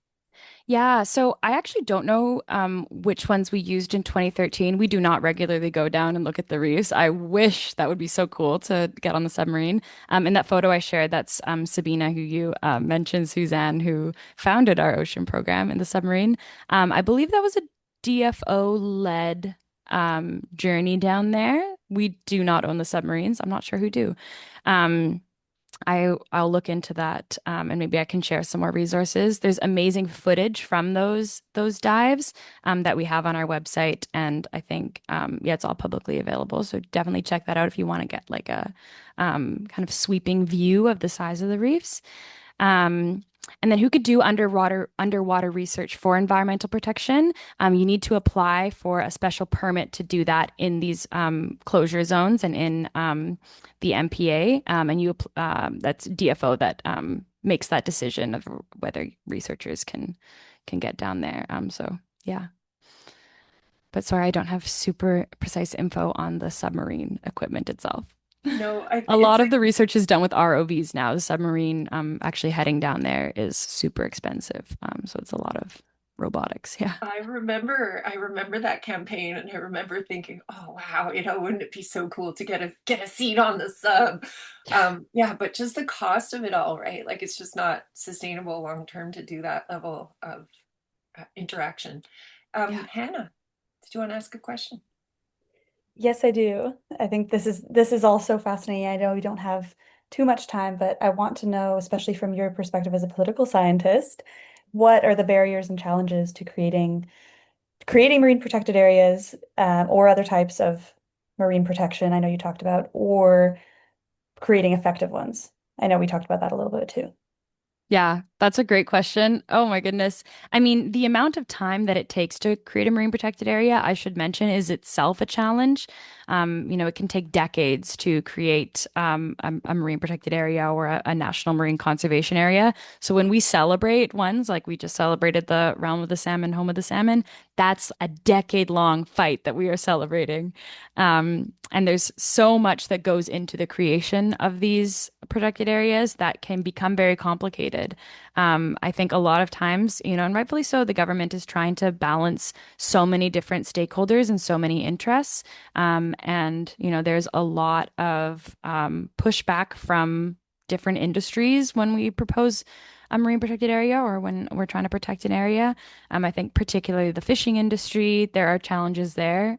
Yeah, so I actually don't know which ones we used in 2013. We do not regularly go down and look at the reefs. I wish that would be so cool to get on the submarine. In that photo I shared, that's Sabina, who you mentioned, Suzanne, who founded our ocean program in the submarine. I believe that was a DFO-led journey down there. We do not own the submarines. I'm not sure who do. Um, I'll look into that, and maybe I can share some more resources. There's amazing footage from those dives that we have on our website, and I think yeah, it's all publicly available. So definitely check that out if you want to get like a kind of sweeping view of the size of the reefs. Um, and then who could do underwater research for environmental protection? You need to apply for a special permit to do that in these closure zones and in the MPA. That's DFO that makes that decision of whether researchers can get down there. So yeah. But sorry, I don't have super precise info on the submarine equipment itself. No, A it's lot of like the research is done with ROVs now. The submarine, actually heading down there is super expensive. So it's a lot of robotics. Yeah. I remember that campaign, and I remember thinking, oh wow, wouldn't it be so cool to get a seat on the sub? Yeah. Yeah, but just the cost of it all, right? Like it's just not sustainable long term to do that level of interaction. Yeah. Hannah, did you want to ask a question? Yes, I do. I think this is all so fascinating. I know we don't have too much time, but I want to know, especially from your perspective as a political scientist, what are the barriers and challenges to creating marine protected areas, or other types of marine protection I know you talked about, or creating effective ones? I know we talked about that a little bit too. Yeah, that's a great question. Oh my goodness. I mean, the amount of time that it takes to create a marine protected area, I should mention, is itself a challenge. It can take decades to create a marine protected area or a national marine conservation area. So when we celebrate ones, like we just celebrated the Realm of the Salmon, Home of the Salmon, that's a decade-long fight that we are celebrating. And there's so much that goes into the creation of these protected areas that can become very complicated. I think a lot of times, and rightfully so, the government is trying to balance so many different stakeholders and so many interests. There's a lot of pushback from different industries when we propose a marine protected area or when we're trying to protect an area. I think particularly the fishing industry, there are challenges there.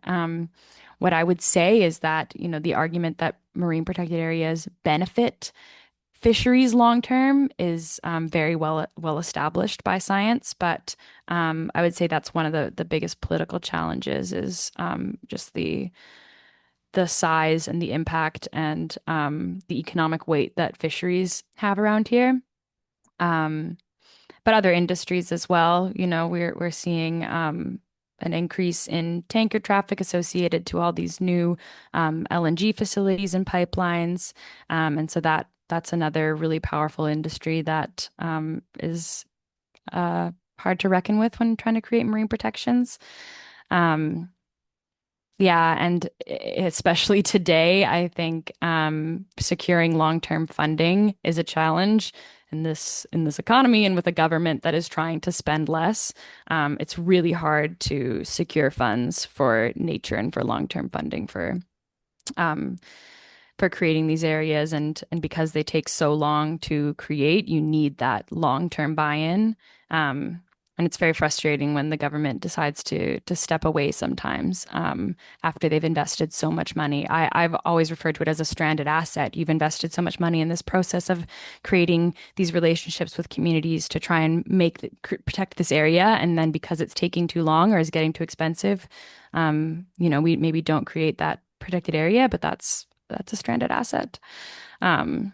What I would say is that, the argument that marine protected areas benefit fisheries long term is very well established by science, but I would say that's one of the biggest political challenges is just the size and the impact and the economic weight that fisheries have around here. Um, but other industries as well, we're seeing an increase in tanker traffic associated to all these new LNG facilities and pipelines, and so that's another really powerful industry that is hard to reckon with when trying to create marine protections. Um, yeah, and especially today, I think securing long-term funding is a challenge in this economy and with a government that is trying to spend less. It's really hard to secure funds for nature and for long-term funding um, for creating these areas, and because they take so long to create, you need that long-term buy-in. And it's very frustrating when the government decides to step away sometimes after they've invested so much money. I've always referred to it as a stranded asset. You've invested so much money in this process of creating these relationships with communities to try and protect this area, and then because it's taking too long or is getting too expensive, we maybe don't create that protected area, but that's a stranded asset. Um,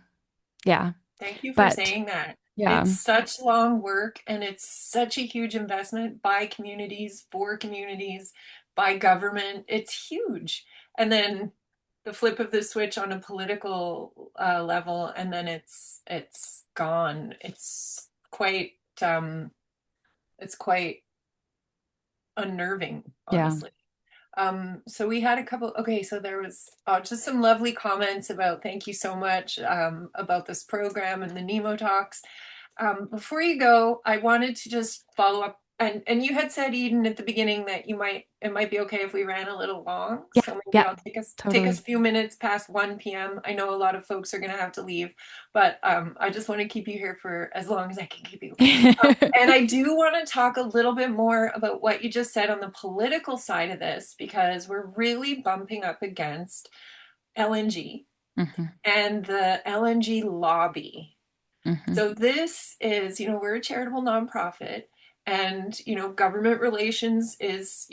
yeah, Thank you for but saying that. yeah, It's such long work and it's such a huge investment by communities, for communities, by government. It's huge. And then the flip of the switch on a political level, and then it's gone. It's quite unnerving, yeah. honestly. So we had a couple, okay, so there was just some lovely comments about thank you so much about this program and the Nemo Talks. Before you go, I wanted to just follow up. And you had said, Eden, at the beginning that it might be okay if we ran a little long. Yeah, So maybe yeah, I'll take us a totally. few minutes past 1 p.m. I know a lot of folks are going to have to leave, but I just want to keep you here for as long as I can keep you. And I do want to talk a little bit more about what you just said on the political side of this, because we're really bumping up against LNG Hmm. and the LNG lobby. Hmm. So this is, we're a charitable nonprofit, and government relations is,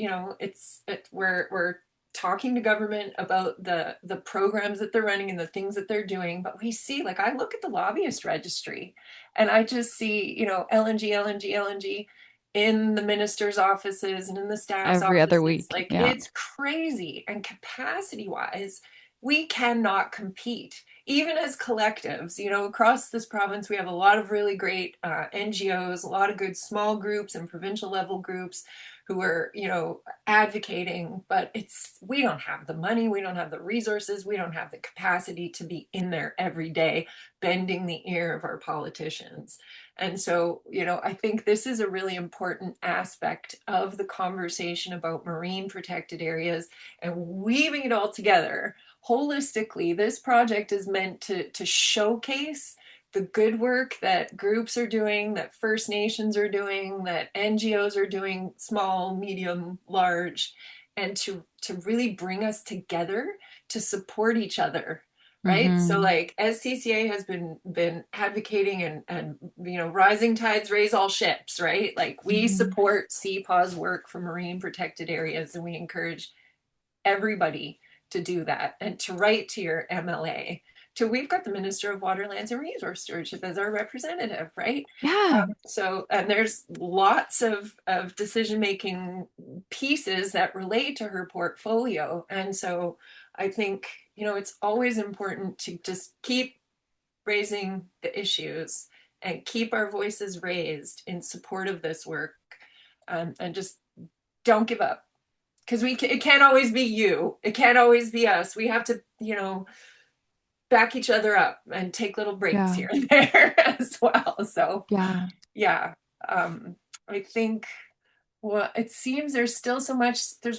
we're talking to government about the programs that they're running and the things that they're doing. But we see, like, I look at the lobbyist registry, and I just see, LNG, LNG, LNG in the minister's offices and in the staff's Every other offices. week. Like, Yeah. it's crazy. And capacity wise, we cannot compete even as collectives. Across this province, we have a lot of really great NGOs, a lot of good small groups and provincial level groups who are, advocating, but we don't have the money, we don't have the resources, we don't have the capacity to be in there every day, bending the ear of our politicians. And so, I think this is a really important aspect of the conversation about marine protected areas and weaving it all together holistically. This project is meant to showcase the good work that groups are doing, that First Nations are doing, that NGOs are doing, small, medium, large, and to really bring us together to support each other. Right. So Hmm. like SCCA has been advocating and rising tides raise all ships, right? Like we Hmm. support CPAWS work for marine protected areas, and we encourage everybody to do that and to write to your MLA. We've got the Minister of Water, Lands and Resource Stewardship as our representative, right? Yeah. And there's lots of decision making pieces that relate to her portfolio. And so I think, it's always important to just keep raising the issues and keep our voices raised in support of this work, and just don't give up, because it can't always be you, it can't always be us. We have to back each other up and take little breaks Yeah. here and there as well. So Yeah. yeah, I think, well, it seems there's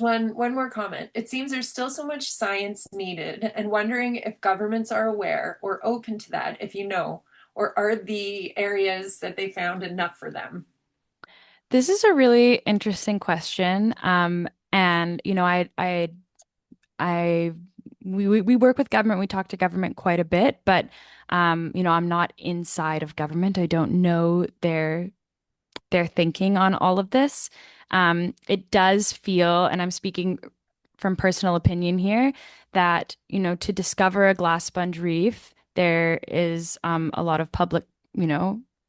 one more comment. It seems there's still so much science needed, and wondering if governments are aware or open to that, if or are the areas that they found enough for them? This is a really interesting question. And I we work with government. We talk to government quite a bit, but I'm not inside of government. I don't know their thinking on all of this. It does feel, and I'm speaking from personal opinion here, that, to discover a glass sponge reef, there is a lot of public,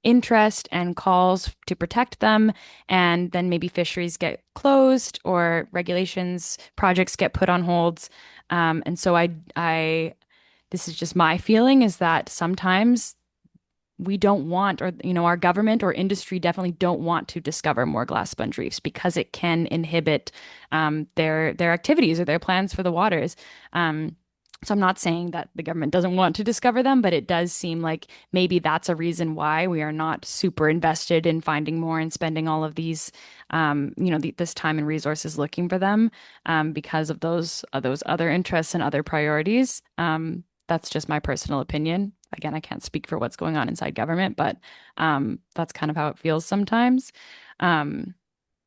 interest and calls to protect them. And then maybe fisheries get closed or regulations, projects get put on holds. And so this is just my feeling is that sometimes we don't want, or our government or industry definitely don't want to discover more glass sponge reefs because it can inhibit their activities or their plans for the waters. So I'm not saying that the government doesn't want to discover them, but it does seem like maybe that's a reason why we are not super invested in finding more and spending all of these, this time and resources looking for them, because of those other interests and other priorities. That's just my personal opinion. Again, I can't speak for what's going on inside government, but that's kind of how it feels sometimes. Um,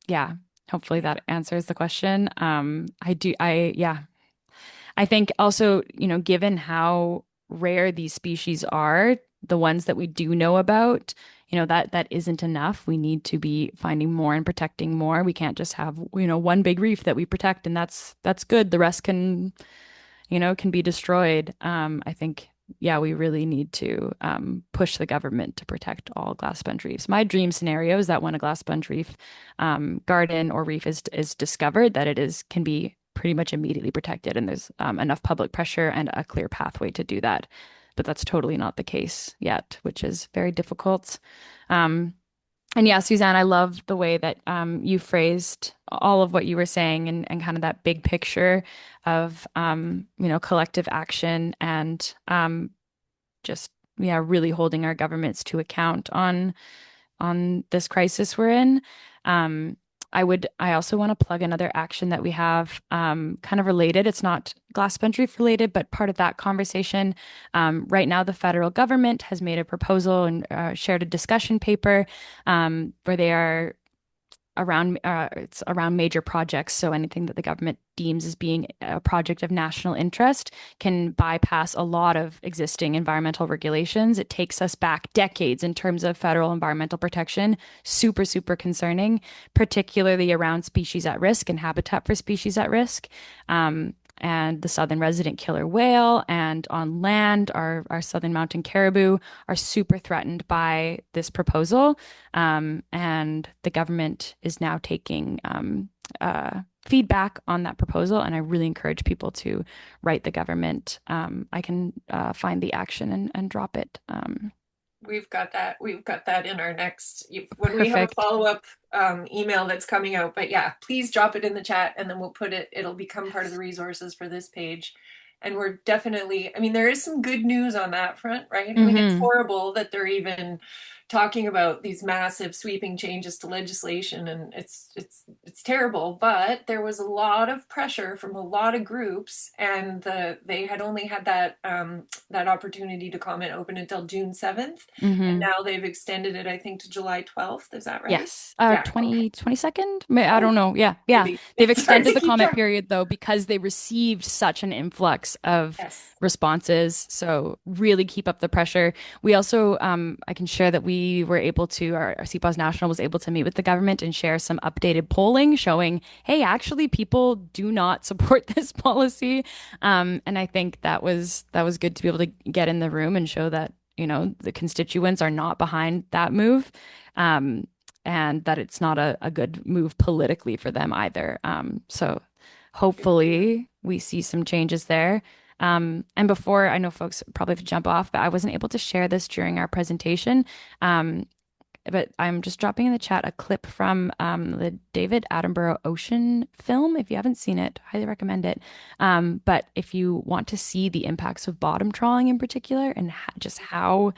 yeah, hopefully Yeah. that answers the question. Yeah. I think also, given how rare these species are, the ones that we do know about, that isn't enough. We need to be finding more and protecting more. We can't just have, one big reef that we protect and that's good. The rest can can be destroyed. I think, yeah, we really need to push the government to protect all glass sponge reefs. My dream scenario is that when a glass sponge reef garden or reef is discovered, that can be pretty much immediately protected, and there's enough public pressure and a clear pathway to do that. But that's totally not the case yet, which is very difficult. Um, and yeah, Suzanne, I love the way that you phrased all of what you were saying, and kind of that big picture of collective action, and just yeah, really holding our governments to account on this crisis we're in. Um, I also want to plug another action that we have, kind of related. It's not glass sponge reef related, but part of that conversation. Right now, the federal government has made a proposal and shared a discussion paper where they are it's around major projects. So anything that the government deems as being a project of national interest can bypass a lot of existing environmental regulations. It takes us back decades in terms of federal environmental protection. Super, super concerning, particularly around species at risk and habitat for species at risk. And the southern resident killer whale, and on land, our southern mountain caribou are super threatened by this proposal. And the government is now taking feedback on that proposal, and I really encourage people to write the government. I can find the action and drop it. We've got that. We've got that in our next, when we have a Perfect. follow-up email that's coming out. But yeah, please drop it in the chat, and then we'll put it, it'll become part of the resources for this page. And we're definitely, I mean, there is some good news on that front, right? I mean, it's Mm-hmm. horrible that they're even talking about these massive sweeping changes to legislation, and it's terrible. But there was a lot of pressure from a lot of groups, and they had only had that opportunity to comment open until June 7th, and Mm-hmm. now they've extended it, I think, to July 12th. Is that right? Yes. Yeah. Okay. 22nd? I Oh, don't know. Yeah. Yeah. maybe They've it's hard extended to the keep comment track. period though because they received such an influx of Yes. responses. So really keep up the pressure. We also, I can share that we were able to, our CPAWS National was able to meet with the government and share some updated polling showing, hey, actually people do not support this policy. And I think that was good to be able to get in the room and show that, the constituents are not behind that move. Um, and that it's not a good move politically for them either. So hopefully we see some changes there. And before, I know folks probably have to jump off, but I wasn't able to share this during our presentation. Um, but I'm just dropping in the chat a clip from the David Attenborough Ocean film. If you haven't seen it, highly recommend it. But if you want to see the impacts of bottom trawling in particular, and just how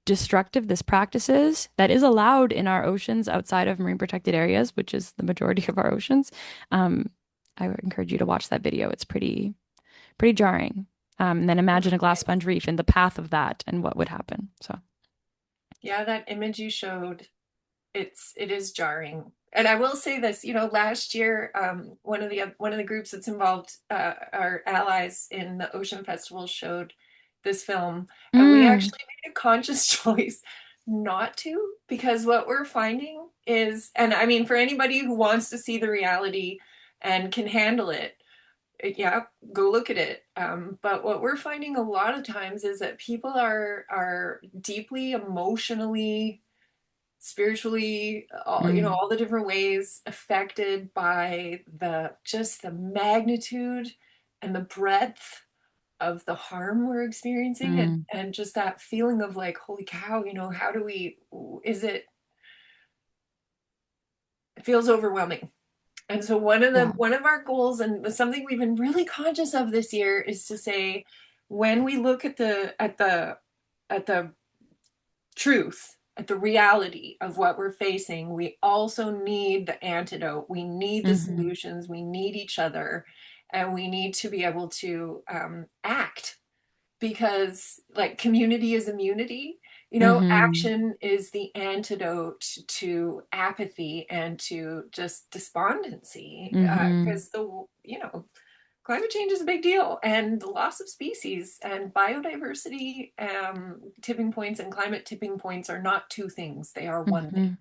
destructive this practice is that is allowed in our oceans outside of marine protected areas, which is the majority of our oceans. Um, I would encourage you to watch that video. It's pretty jarring. And then imagine a glass sponge reef in the path of that and what would happen. So Yeah, that image you showed, it is jarring. And I will say this, last year, one of the groups that's involved, our allies in the Ocean Festival, showed this film, and we mm, actually made a conscious choice not to, because what we're finding is, and I mean, for anybody who wants to see the reality and can handle it, yeah, go look at it. But what we're finding a lot of times is that people are deeply emotionally, spiritually, mm, all the different ways affected by the magnitude and the breadth of the harm we're experiencing, and mm, just that feeling of like, holy cow, how do we, is it feels overwhelming. And so yeah. one of our goals, and something we've been really conscious of this year, is to say, when we look at the truth, at the reality of what we're facing, we also need the antidote. We need the Mm-hmm. solutions. We need each other, and we need to be able to act, because like community is immunity. Mm-hmm. Action is the antidote to apathy and to just despondency, Mm-hmm. because climate change is a big deal, and the loss of species and biodiversity tipping points and climate tipping points are not two things, they are one thing. Mm-hmm.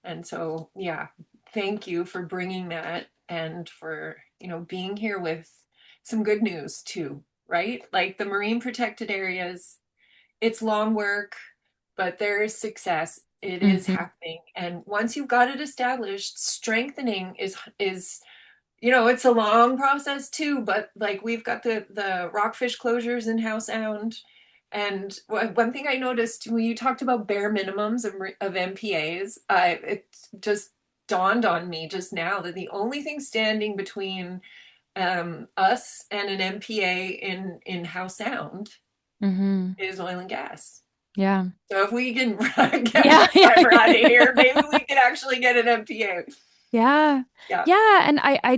And so, yeah, thank you for bringing that, and for being here with some good news too, right? Like the marine protected areas, it's long work, but there is success. It is Hmm. happening. And once you've got it established, strengthening is it's a long process too, but like we've got the rockfish closures in Howe Sound. And one thing I noticed when you talked about bare minimums of MPAs, it just dawned on me just now that the only thing standing between us and an MPA in Howe Sound Hmm. is oil and gas. Yeah. So if we can get Yeah. red fiber out of here, maybe we can actually get an MPA. Yeah. Yeah. Yeah. And I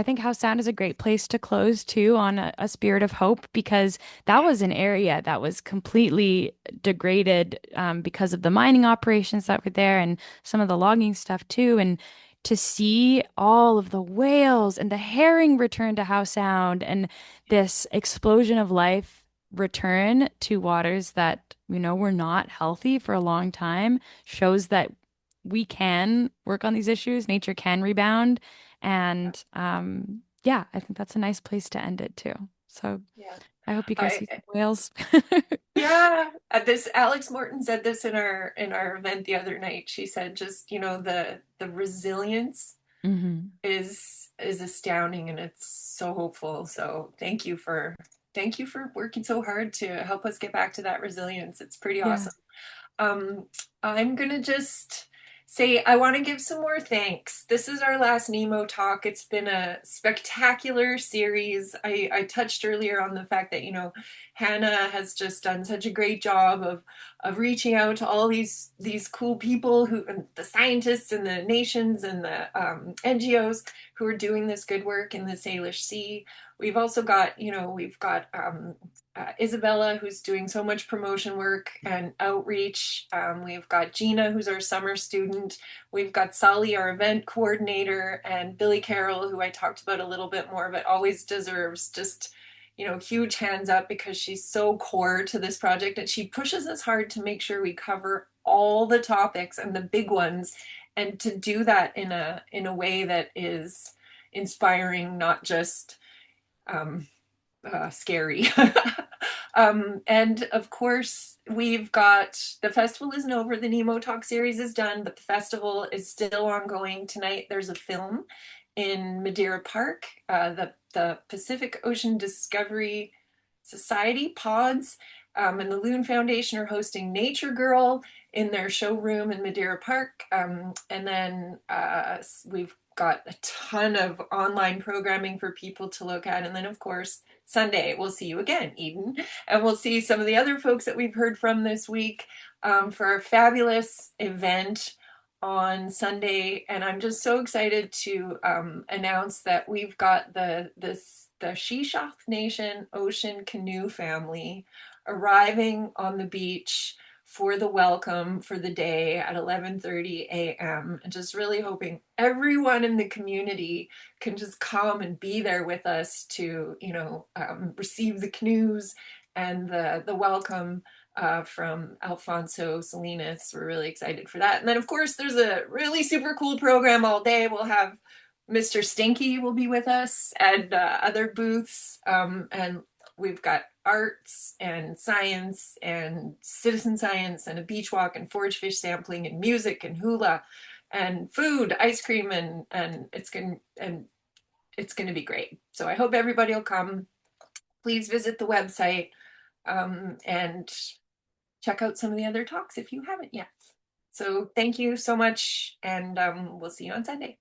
think House Sound is a great place to close too on a spirit of hope because that was an area that was completely degraded because of the mining operations that were there and some of the logging stuff too. And to see all of the whales and the herring return to House Sound and this explosion of life return to waters that, were not healthy for a long time shows that we can work on these issues. Nature can rebound. And yeah, I think that's a nice place to end it too. So Yeah. I hope you go see I some whales. Yeah, this Alex Morton said this in our event the other night. She said just, the resilience Hmm. is astounding and it's so hopeful. So thank you for working so hard to help us get back to that resilience. It's pretty Yeah. awesome. Um, I'm gonna just say I want to give some more thanks. This is our last Nemo talk. It's been a spectacular series. I touched earlier on the fact that, Hannah has just done such a great job of reaching out to all these cool people the scientists and the nations and the NGOs who are doing this good work in the Salish Sea. We've also got, we've got Isabella, who's doing so much promotion work and outreach. We've got Gina, who's our summer student. We've got Sally, our event coordinator, and Billy Carroll, who I talked about a little bit more, but always deserves just, huge hands up because she's so core to this project and she pushes us hard to make sure we cover all the topics and the big ones and to do that in a way that is inspiring, not just um, scary. And of course, we've got the festival isn't over. The Nemo Talk series is done, but the festival is still ongoing. Tonight, there's a film in Madeira Park, the Pacific Ocean Discovery Society, PAWS, and the Loon Foundation are hosting Nature Girl in their showroom in Madeira Park. And then we've got a ton of online programming for people to look at. And then, of course, Sunday, we'll see you again, Eden. And we'll see some of the other folks that we've heard from this week for our fabulous event on Sunday. And I'm just so excited to announce that we've got the Shishaf Nation Ocean Canoe family arriving on the beach for the welcome for the day at 11:30 a.m. and just really hoping everyone in the community can just come and be there with us to, receive the canoes and the welcome from Alfonso Salinas. We're really excited for that. And then, of course, there's a really super cool program all day. We'll have Mr. Stinky will be with us and other booths. And we've got arts and science and citizen science and a beach walk and forage fish sampling and music and hula and food, ice cream, and it's gonna be great. So I hope everybody will come. Please visit the website and check out some of the other talks if you haven't yet. So thank you so much, and we'll see you on Sunday.